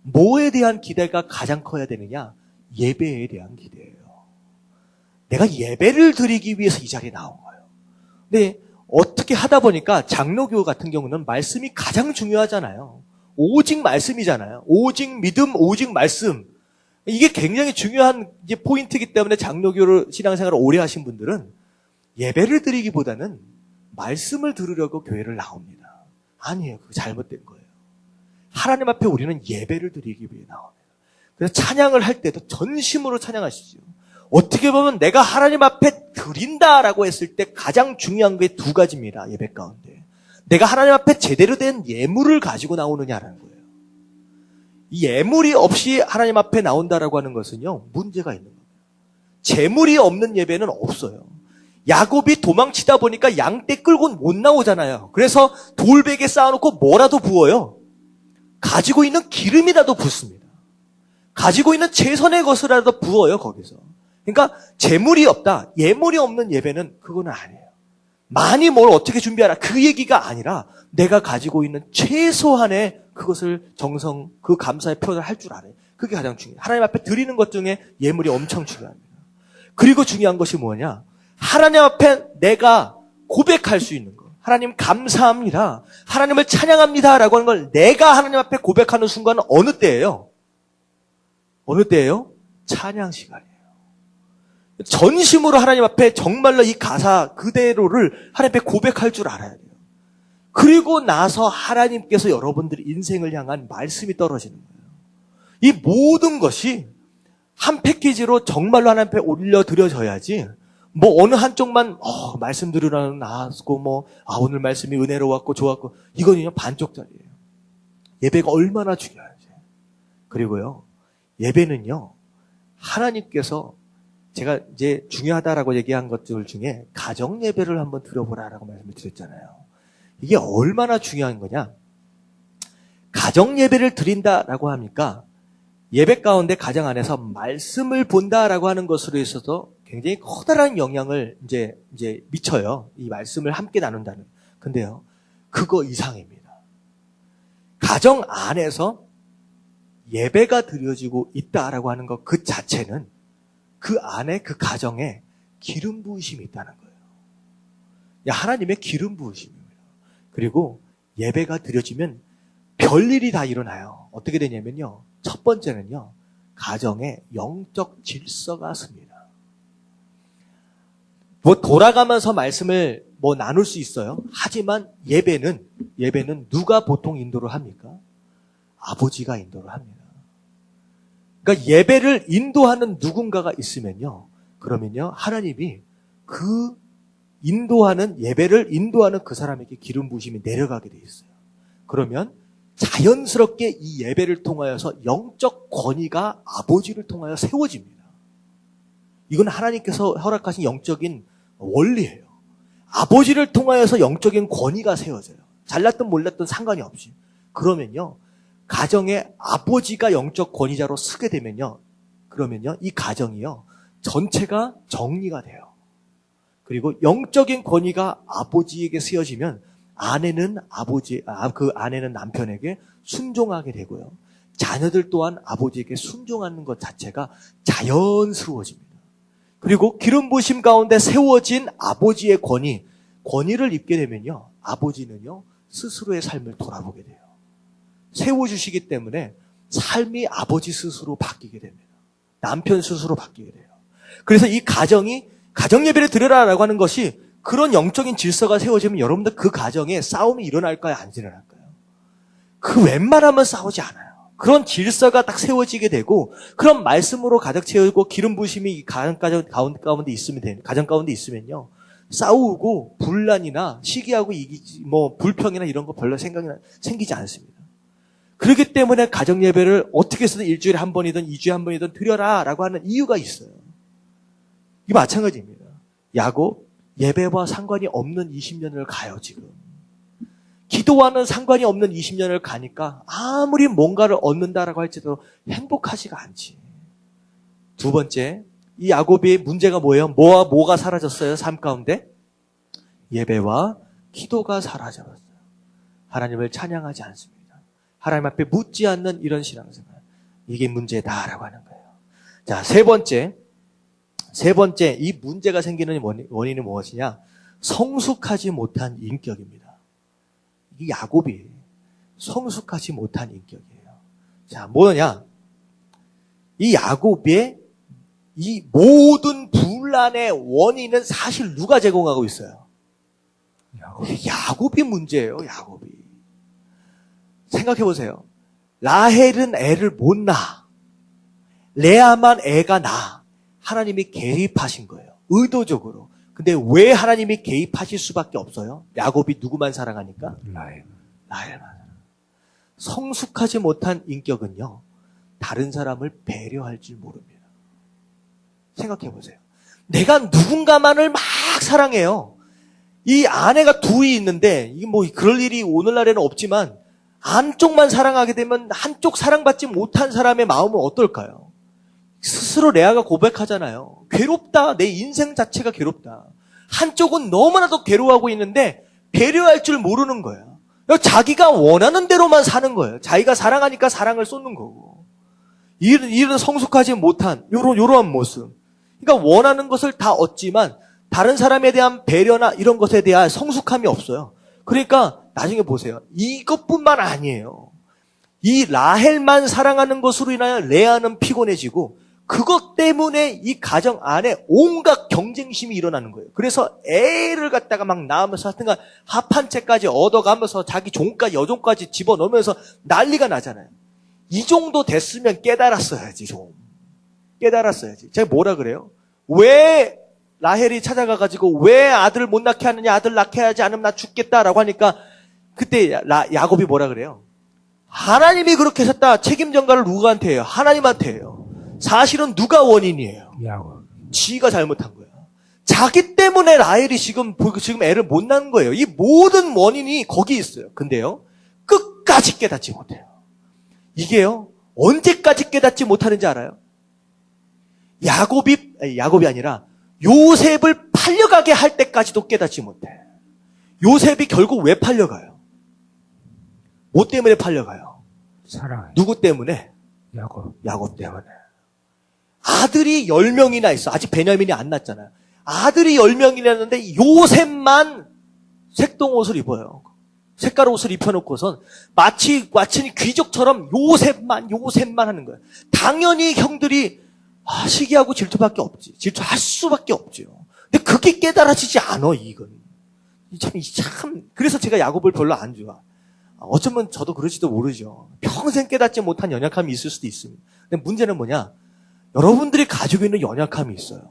뭐에 대한 기대가 가장 커야 되느냐? 예배에 대한 기대예요. 내가 예배를 드리기 위해서 이 자리에 나온 거예요. 근데 어떻게 하다 보니까 장로교 같은 경우는 말씀이 가장 중요하잖아요. 오직 말씀이잖아요. 오직 믿음, 오직 말씀. 이게 굉장히 중요한 이제 포인트이기 때문에 장로교를 신앙생활을 오래 하신 분들은 예배를 드리기보다는 말씀을 들으려고 교회를 나옵니다. 아니에요. 그거 잘못된 거예요. 하나님 앞에 우리는 예배를 드리기 위해 나옵니다. 그래서 찬양을 할 때도 전심으로 찬양하시죠. 어떻게 보면 내가 하나님 앞에 드린다라고 했을 때 가장 중요한 게 두 가지입니다. 예배 가운데. 내가 하나님 앞에 제대로 된 예물을 가지고 나오느냐라는 거예요. 이 예물이 없이 하나님 앞에 나온다라고 하는 것은요. 문제가 있는 겁니다. 재물이 없는 예배는 없어요. 야곱이 도망치다 보니까 양떼 끌고 못 나오잖아요. 그래서 돌베개 쌓아놓고 뭐라도 부어요. 가지고 있는 기름이라도 붓습니다. 가지고 있는 최선의 것이라도 부어요. 거기서. 그러니까 재물이 없다. 예물이 없는 예배는 그거는 아니에요. 많이 뭘 어떻게 준비하라. 그 얘기가 아니라 내가 가지고 있는 최소한의 그것을 정성, 그 감사의 표현을 할 줄 알아요. 그게 가장 중요해요. 하나님 앞에 드리는 것 중에 예물이 엄청 중요합니다. 그리고 중요한 것이 뭐냐. 하나님 앞에 내가 고백할 수 있는 것. 하나님 감사합니다. 하나님을 찬양합니다. 라고 하는 걸 내가 하나님 앞에 고백하는 순간은 어느 때예요? 어느 때예요? 찬양 시간이에요. 전심으로 하나님 앞에 정말로 이 가사 그대로를 하나님 앞에 고백할 줄 알아야 돼요. 그리고 나서 하나님께서 여러분들의 인생을 향한 말씀이 떨어지는 거예요. 이 모든 것이 한 패키지로 정말로 하나님 앞에 올려드려져야지 뭐 어느 한쪽만 말씀 들으라는 나왔고 오늘 말씀이 은혜로웠고 좋았고 이거는요 반쪽짜리예요. 예배가 얼마나 중요한지. 그리고요 예배는요 하나님께서 제가 이제 중요하다라고 얘기한 것들 중에 가정 예배를 한번 드려보라라고 말씀을 드렸잖아요. 이게 얼마나 중요한 거냐? 가정 예배를 드린다라고 하니까 예배 가운데 가정 안에서 말씀을 본다라고 하는 것으로 있어서 굉장히 커다란 영향을 이제 미쳐요. 이 말씀을 함께 나눈다는. 근데요, 그거 이상입니다. 가정 안에서 예배가 드려지고 있다라고 하는 것 그 자체는 그 안에 그 가정에 기름 부으심이 있다는 거예요. 하나님의 기름 부으심입니다. 그리고 예배가 드려지면 별일이 다 일어나요. 어떻게 되냐면요. 첫 번째는요. 가정에 영적 질서가 섭니다. 뭐 돌아가면서 말씀을 뭐 나눌 수 있어요. 하지만 예배는 누가 보통 인도를 합니까? 아버지가 인도를 합니다. 그러니까 예배를 인도하는 누군가가 있으면요. 그러면요. 하나님이 그 예배를 인도하는 그 사람에게 기름 부으심이 내려가게 돼 있어요. 그러면 자연스럽게 이 예배를 통하여서 영적 권위가 아버지를 통하여 세워집니다. 이건 하나님께서 허락하신 영적인 원리예요. 아버지를 통하여서 영적인 권위가 세워져요. 잘났든 몰랐든 상관이 없이. 그러면요. 가정에 아버지가 영적 권위자로 서게 되면요. 그러면요. 이 가정이요. 전체가 정리가 돼요. 그리고 영적인 권위가 아버지에게 세워지면 아내는 아내는 남편에게 순종하게 되고요. 자녀들 또한 아버지에게 순종하는 것 자체가 자연스러워집니다. 그리고 기름 부으심 가운데 세워진 아버지의 권위를 입게 되면요. 아버지는요. 스스로의 삶을 돌아보게 돼요. 세워주시기 때문에 삶이 아버지 스스로 바뀌게 됩니다. 남편 스스로 바뀌게 돼요. 그래서 이 가정 예배를 드려라라고 하는 것이 그런 영적인 질서가 세워지면 여러분들 그 가정에 싸움이 일어날까요? 안 일어날까요? 그 웬만하면 싸우지 않아요. 그런 질서가 딱 세워지게 되고 그런 말씀으로 가득 채우고 기름 부으심이 가정 가운데 있으면요. 싸우고 분란이나 시기하고 불평이나 이런 거 별로 생기지 않습니다. 그렇기 때문에 가정 예배를 어떻게 해서든 일주일에 한 번이든 2주에 한 번이든 드려라라고 하는 이유가 있어요. 이거 마찬가지입니다. 야곱 예배와 상관이 없는 20년을 가요, 지금. 기도와는 상관이 없는 20년을 가니까 아무리 뭔가를 얻는다라고 할지라도 행복하지가 않지. 두 번째, 이 야곱의 문제가 뭐예요? 뭐와 뭐가 사라졌어요? 삶 가운데? 예배와 기도가 사라졌어요. 하나님을 찬양하지 않습니다. 하나님 앞에 묻지 않는 이런 신앙생활. 이게 문제다라고 하는 거예요. 자, 세 번째, 이 문제가 생기는 원인은 무엇이냐? 성숙하지 못한 인격입니다. 이게 야곱이 성숙하지 못한 인격이에요. 자, 뭐냐? 이 야곱의 이 모든 분란의 원인은 사실 누가 제공하고 있어요? 야곱이 문제예요, 야곱이. 생각해 보세요. 라헬은 애를 못 낳아. 레아만 애가 낳아. 하나님이 개입하신 거예요. 의도적으로. 근데 왜 하나님이 개입하실 수밖에 없어요? 야곱이 누구만 사랑하니까? 라헬만. 성숙하지 못한 인격은요. 다른 사람을 배려할 줄 모릅니다. 생각해 보세요. 내가 누군가만을 막 사랑해요. 이 아내가 둘이 있는데 이게 뭐 그럴 일이 오늘날에는 없지만 한쪽만 사랑하게 되면 한쪽 사랑받지 못한 사람의 마음은 어떨까요? 스스로 레아가 고백하잖아요. 괴롭다. 내 인생 자체가 괴롭다. 한쪽은 너무나도 괴로워하고 있는데 배려할 줄 모르는 거예요. 자기가 원하는 대로만 사는 거예요. 자기가 사랑하니까 사랑을 쏟는 거고. 이런 성숙하지 못한 요러한 모습. 그러니까 원하는 것을 다 얻지만 다른 사람에 대한 배려나 이런 것에 대한 성숙함이 없어요. 그러니까 나중에 보세요. 이것뿐만 아니에요. 이 라헬만 사랑하는 것으로 인하여 레아는 피곤해지고 그것 때문에 이 가정 안에 온갖 경쟁심이 일어나는 거예요. 그래서 애를 갖다가 막 낳으면서 하여튼간 합한 채까지 얻어가면서 자기 종까지 여종까지 집어넣으면서 난리가 나잖아요. 이 정도 됐으면 깨달았어야지 좀. 깨달았어야지. 제가 뭐라 그래요? 왜 라헬이 찾아가가지고 왜 아들을 못 낳게 하느냐, 아들 낳게 하지 않으면 나 죽겠다라고 하니까 그때 야곱이 뭐라 그래요? 하나님이 그렇게 하셨다. 책임 전가를 누구한테 해요? 하나님한테 해요. 사실은 누가 원인이에요? 야곱. 지가 잘못한 거야. 자기 때문에 라헬이 지금 애를 못 낳은 거예요. 이 모든 원인이 거기 있어요. 근데요, 끝까지 깨닫지 못해요. 이게요, 언제까지 깨닫지 못하는지 알아요? 야곱이 아니라 요셉을 팔려가게 할 때까지도 깨닫지 못해. 요셉이 결국 왜 팔려가요? 뭐 때문에 팔려가요? 사랑. 누구 때문에? 야곱 때문에. 아들이 10명이나 있어. 아직 베냐민이 안 났잖아요. 아들이 10명이나 있는데 요셉만 색동옷을 입어요. 색깔 옷을 입혀놓고선 마치 귀족처럼 요셉만 하는 거예요. 당연히 형들이 시기하고 질투밖에 없지. 질투할 수밖에 없죠. 근데 그게 깨달아지지 않아, 이건. 참, 그래서 제가 야곱을 별로 안 좋아. 어쩌면 저도 그럴지도 모르죠. 평생 깨닫지 못한 연약함이 있을 수도 있습니다. 근데 문제는 뭐냐? 여러분들이 가지고 있는 연약함이 있어요.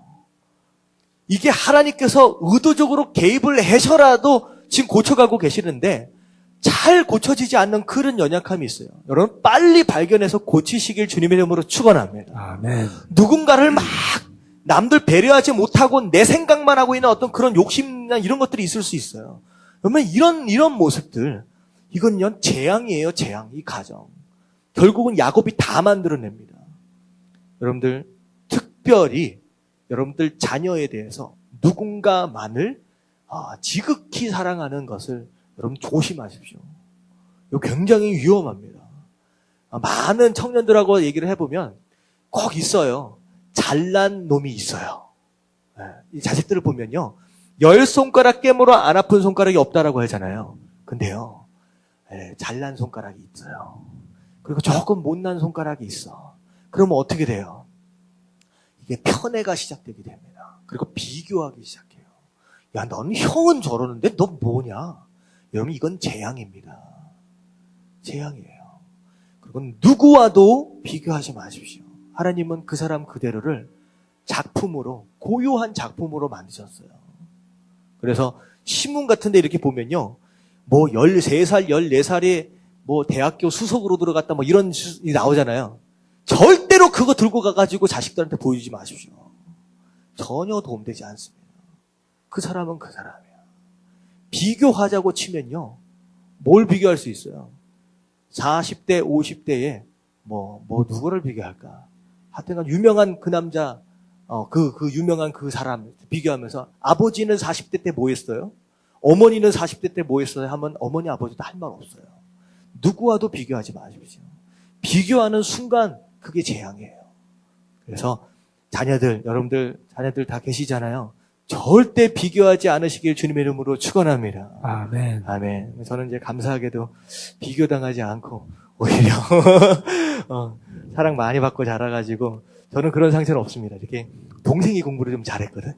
이게 하나님께서 의도적으로 개입을 해서라도 지금 고쳐가고 계시는데 잘 고쳐지지 않는 그런 연약함이 있어요. 여러분 빨리 발견해서 고치시길 주님의 이름으로 축원합니다. 아멘. 누군가를 막 남들 배려하지 못하고 내 생각만 하고 있는 어떤 그런 욕심이나 이런 것들이 있을 수 있어요. 그러면 이런 모습들, 이건요 재앙이에요, 재앙. 이 가정 결국은 야곱이 다 만들어냅니다. 여러분들 특별히 여러분들 자녀에 대해서 누군가만을 지극히 사랑하는 것을 여러분 조심하십시오. 이거 굉장히 위험합니다. 많은 청년들하고 얘기를 해보면 꼭 있어요. 잘난 놈이 있어요. 이 자식들을 보면요. 10손가락 깨물어 안 아픈 손가락이 없다라고 하잖아요. 근데요. 잘난 손가락이 있어요. 그리고 조금 못난 손가락이 있어. 그러면 어떻게 돼요? 이게 편애가 시작되게 됩니다. 그리고 비교하기 시작해요. 야, 넌 형은 저러는데 너 뭐냐? 여러분 이건 재앙입니다. 재앙이에요. 그리고 누구와도 비교하지 마십시오. 하나님은 그 사람 그대로를 작품으로, 고요한 작품으로 만드셨어요. 그래서 신문 같은 데 이렇게 보면요. 뭐 13살, 14살에 뭐 대학교 수석으로 들어갔다 뭐 이런 나오잖아요. 절대로 그거 들고 가가지고 자식들한테 보여주지 마십시오. 전혀 도움되지 않습니다. 그 사람은 그 사람이에요. 비교하자고 치면요. 뭘 비교할 수 있어요? 40대, 50대에 뭐 누구를 비교할까? 하여튼간 유명한 그 남자, 유명한 그 사람 비교하면서 아버지는 40대 때 뭐 했어요? 어머니는 40대 때 뭐 했어요? 하면 어머니, 아버지도 할 말 없어요. 누구와도 비교하지 마십시오. 비교하는 순간 그게 재앙이에요. 그래서 여러분들 자녀들 다 계시잖아요. 절대 비교하지 않으시길 주님의 이름으로 축원합니다. 아멘. 아멘. 저는 이제 감사하게도 비교당하지 않고 오히려 사랑 많이 받고 자라가지고 저는 그런 상처는 없습니다. 이렇게 동생이 공부를 좀 잘했거든.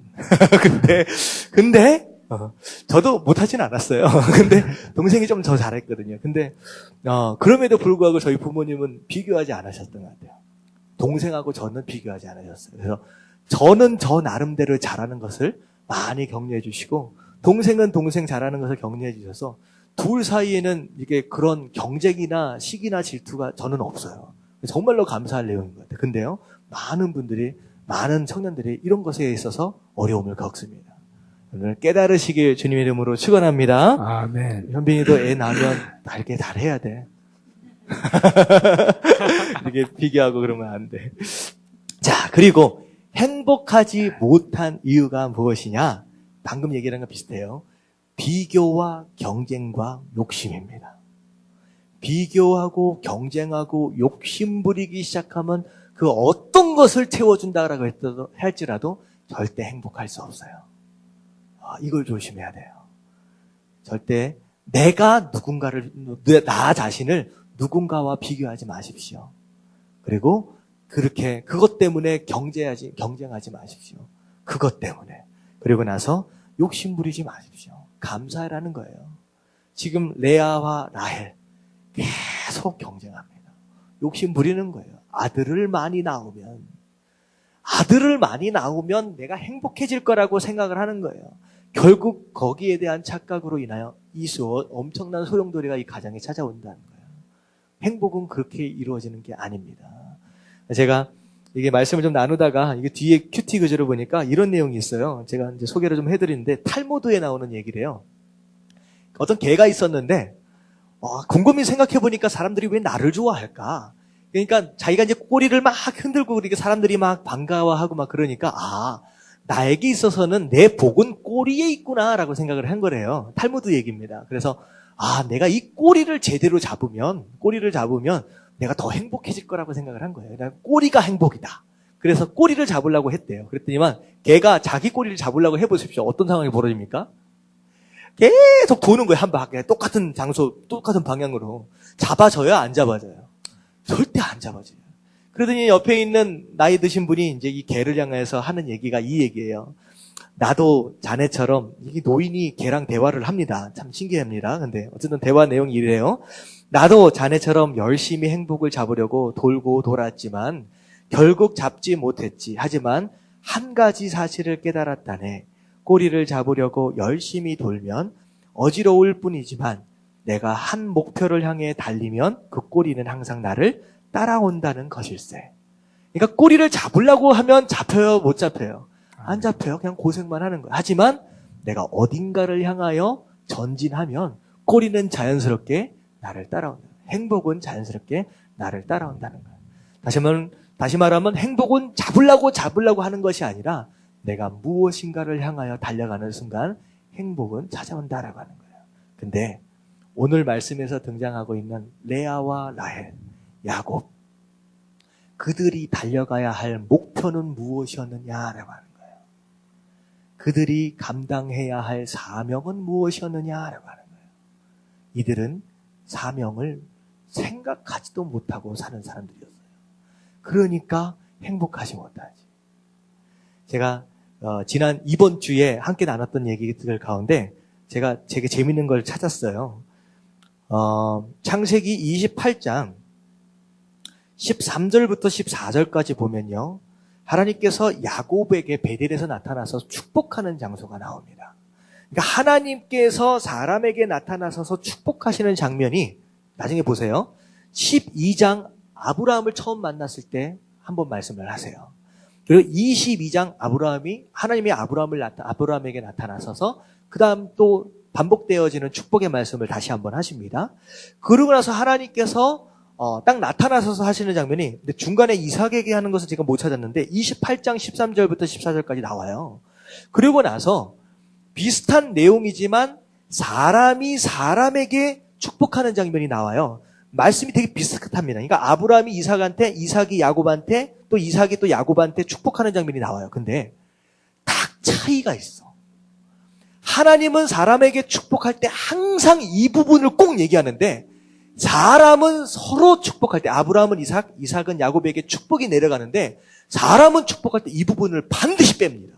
근데 저도 못하진 않았어요. 근데 동생이 좀 더 잘했거든요. 근데 그럼에도 불구하고 저희 부모님은 비교하지 않으셨던 것 같아요. 동생하고 저는 비교하지 않으셨어요. 그래서 저는 저 나름대로 잘하는 것을 많이 격려해 주시고 동생은 동생 잘하는 것을 격려해 주셔서 둘 사이에는 이게 그런 경쟁이나 시기나 질투가 저는 없어요. 정말로 감사할 내용인 것 같아요. 근데요, 많은 청년들이 이런 것에 있어서 어려움을 겪습니다. 오늘 깨달으시길 주님의 이름으로 축원합니다. 아멘. 현빈이도 애 낳으면 날개 잘해야 돼. 이렇게 비교하고 그러면 안 돼. 자, 그리고 행복하지 못한 이유가 무엇이냐? 방금 얘기한 거 비슷해요. 비교와 경쟁과 욕심입니다. 비교하고 경쟁하고 욕심 부리기 시작하면 그 어떤 것을 채워준다라고 할지라도 절대 행복할 수 없어요. 이걸 조심해야 돼요. 절대 나 자신을 누군가와 비교하지 마십시오. 그리고 그것 때문에 경쟁하지 마십시오. 그것 때문에. 그리고 나서 욕심 부리지 마십시오. 감사하라는 거예요. 지금 레아와 라헬 계속 경쟁합니다. 욕심 부리는 거예요. 아들을 많이 낳으면 내가 행복해질 거라고 생각을 하는 거예요. 결국 거기에 대한 착각으로 인하여 엄청난 소용돌이가 이 가정에 찾아온다는 거예요. 행복은 그렇게 이루어지는 게 아닙니다. 제가 이게 말씀을 좀 나누다가 이게 뒤에 큐티 구절을 보니까 이런 내용이 있어요. 제가 이제 소개를 좀 해드리는데 탈무드에 나오는 얘기래요. 어떤 개가 있었는데 곰곰이 생각해 보니까 사람들이 왜 나를 좋아할까? 그러니까 자기가 이제 꼬리를 막 흔들고 그러니까 사람들이 막 반가워하고 막 그러니까 나에게 있어서는 내 복은 꼬리에 있구나라고 생각을 한 거래요. 탈무드 얘기입니다. 그래서 내가 이 꼬리를 제대로 잡으면 내가 더 행복해질 거라고 생각을 한 거예요. 그러니까 꼬리가 행복이다. 그래서 꼬리를 잡으려고 했대요. 그랬더니만 개가 자기 꼬리를 잡으려고 해보십시오. 어떤 상황이 벌어집니까? 계속 도는 거예요. 한 바퀴. 똑같은 장소, 똑같은 방향으로. 잡아져요? 안 잡아져요? 절대 안 잡아져요. 그러더니 옆에 있는 나이 드신 분이 이제 이 개를 향해서 하는 얘기가 이 얘기예요. 나도 자네처럼 이 노인이 개랑 대화를 합니다. 참 신기합니다. 근데 어쨌든 대화 내용이 이래요. 나도 자네처럼 열심히 행복을 잡으려고 돌고 돌았지만 결국 잡지 못했지. 하지만 한 가지 사실을 깨달았다네. 꼬리를 잡으려고 열심히 돌면 어지러울 뿐이지만 내가 한 목표를 향해 달리면 그 꼬리는 항상 나를 따라온다는 것일세. 그러니까 꼬리를 잡으려고 하면 잡혀요? 못 잡혀요? 안 잡혀요. 그냥 고생만 하는 거예요. 하지만 내가 어딘가를 향하여 전진하면 꼬리는 자연스럽게 나를 따라온다. 행복은 자연스럽게 나를 따라온다는 거예요. 다시 말하면 행복은 잡으려고 하는 것이 아니라 내가 무엇인가를 향하여 달려가는 순간 행복은 찾아온다라고 하는 거예요. 근데 오늘 말씀에서 등장하고 있는 레아와 라헬, 야곱, 그들이 달려가야 할 목표는 무엇이었느냐라고 하는 거예요. 그들이 감당해야 할 사명은 무엇이었느냐라고 하는 거예요. 이들은 사명을 생각하지도 못하고 사는 사람들이었어요. 그러니까 행복하지 못하지. 제가 이번 주에 함께 나눴던 얘기들 가운데 제가 되게 재밌는 걸 찾았어요. 창세기 28장 13절부터 14절까지 보면요. 하나님께서 야곱에게 베델에서 나타나서 축복하는 장소가 나옵니다. 그러니까 하나님께서 사람에게 나타나셔서 축복하시는 장면이 나중에 보세요. 12장 아브라함을 처음 만났을 때 한번 말씀을 하세요. 그리고 22장 하나님이 아브라함에게 나타나셔서 그 다음 또 반복되어지는 축복의 말씀을 다시 한번 하십니다. 그러고 나서 하나님께서 딱 나타나셔서 하시는 장면이, 근데 중간에 이삭에게 하는 것을 제가 못 찾았는데 28장 13절부터 14절까지 나와요. 그리고 나서 비슷한 내용이지만 사람이 사람에게 축복하는 장면이 나와요. 말씀이 되게 비슷합니다. 그러니까 아브라함이 이삭한테, 이삭이 야곱한테, 또 이삭이 또 야곱한테 축복하는 장면이 나와요. 근데 딱 차이가 있어. 하나님은 사람에게 축복할 때 항상 이 부분을 꼭 얘기하는데 사람은 서로 축복할 때, 아브라함은 이삭, 이삭은 야곱에게 축복이 내려가는데 사람은 축복할 때 이 부분을 반드시 뺍니다.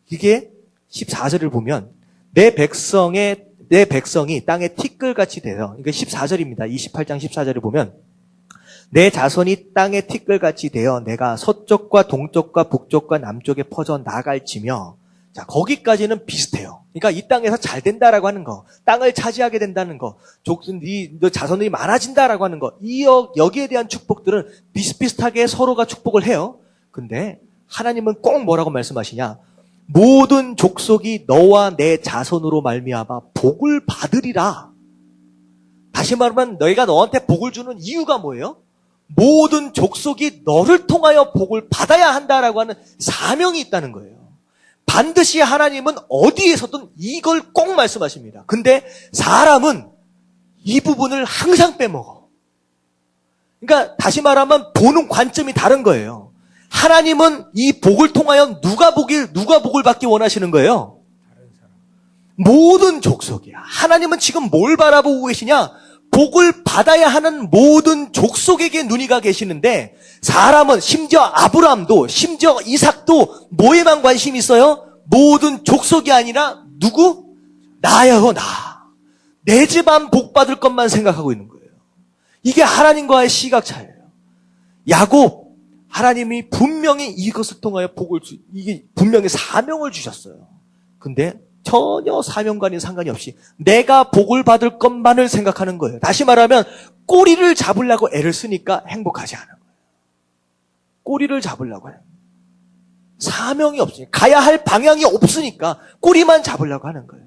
이게 14절을 보면 내 백성이 땅에 티끌같이 되어, 그러니까 14절입니다. 28장 14절을 보면 내 자손이 땅에 티끌같이 되어 내가 서쪽과 동쪽과 북쪽과 남쪽에 퍼져 나갈지며, 자, 거기까지는 비슷해요. 그러니까 이 땅에서 잘 된다라고 하는 거, 땅을 차지하게 된다는 거, 너 자손들이 많아진다라고 하는 거, 여기에 대한 축복들은 비슷비슷하게 서로가 축복을 해요. 근데 하나님은 꼭 뭐라고 말씀하시냐? 모든 족속이 너와 내 자손으로 말미암아 복을 받으리라. 다시 말하면 너희가 너한테 복을 주는 이유가 뭐예요? 모든 족속이 너를 통하여 복을 받아야 한다라고 하는 사명이 있다는 거예요. 반드시 하나님은 어디에서든 이걸 꼭 말씀하십니다. 근데 사람은 이 부분을 항상 빼먹어. 그러니까 다시 말하면 보는 관점이 다른 거예요. 하나님은 이 복을 통하여 누가 복을 받기 원하시는 거예요? 모든 족속이야. 하나님은 지금 뭘 바라보고 계시냐? 복을 받아야 하는 모든 족속에게 눈이 가 계시는데, 사람은 심지어 아브라함도 심지어 이삭도 뭐에만 관심이 있어요? 모든 족속이 아니라 누구? 나요, 나. 내 집안 복 받을 것만 생각하고 있는 거예요. 이게 하나님과의 시각 차이예요. 야곱, 하나님이 분명히 이것을 통하여 이게 분명히 사명을 주셨어요. 근데 전혀 사명과는 상관이 없이 내가 복을 받을 것만을 생각하는 거예요. 다시 말하면 꼬리를 잡으려고 애를 쓰니까 행복하지 않은 거예요. 꼬리를 잡으려고 해요. 사명이 없으니까, 가야 할 방향이 없으니까 꼬리만 잡으려고 하는 거예요.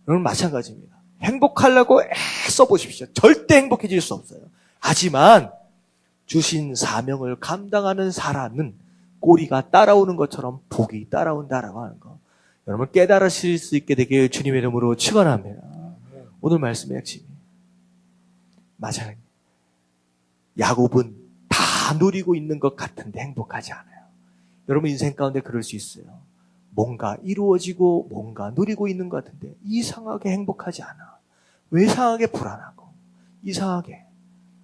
여러분 마찬가지입니다. 행복하려고 애써 보십시오. 절대 행복해질 수 없어요. 하지만 주신 사명을 감당하는 사람은 꼬리가 따라오는 것처럼 복이 따라온다라고 하는 거, 여러분 깨달으실 수 있게 되길 주님의 이름으로 축원합니다. 오늘 말씀의 핵심이 맞아요. 야곱은 다 누리고 있는 것 같은데 행복하지 않아요. 여러분 인생 가운데 그럴 수 있어요. 뭔가 이루어지고 뭔가 누리고 있는 것 같은데 이상하게 행복하지 않아. 왜 이상하게 불안하고 이상하게.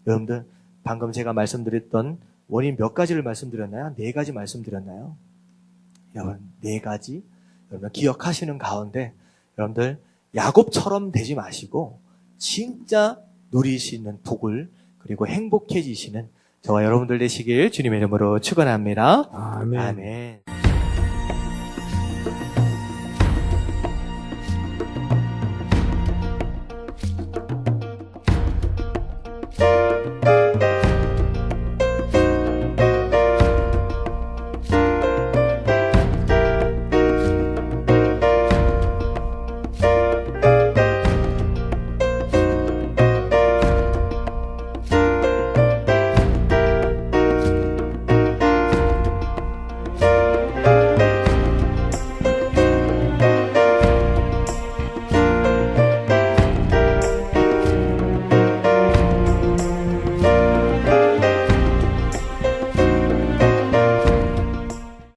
여러분들 방금 제가 말씀드렸던 원인 몇 가지를 말씀드렸나요? 4가지 말씀드렸나요? 여러분 4가지 여러분 기억하시는 가운데 여러분들 야곱처럼 되지 마시고 진짜 누리시는 복을 그리고 행복해지시는 저와 여러분들 되시길 주님의 이름으로 축원합니다. 아멘. 아멘.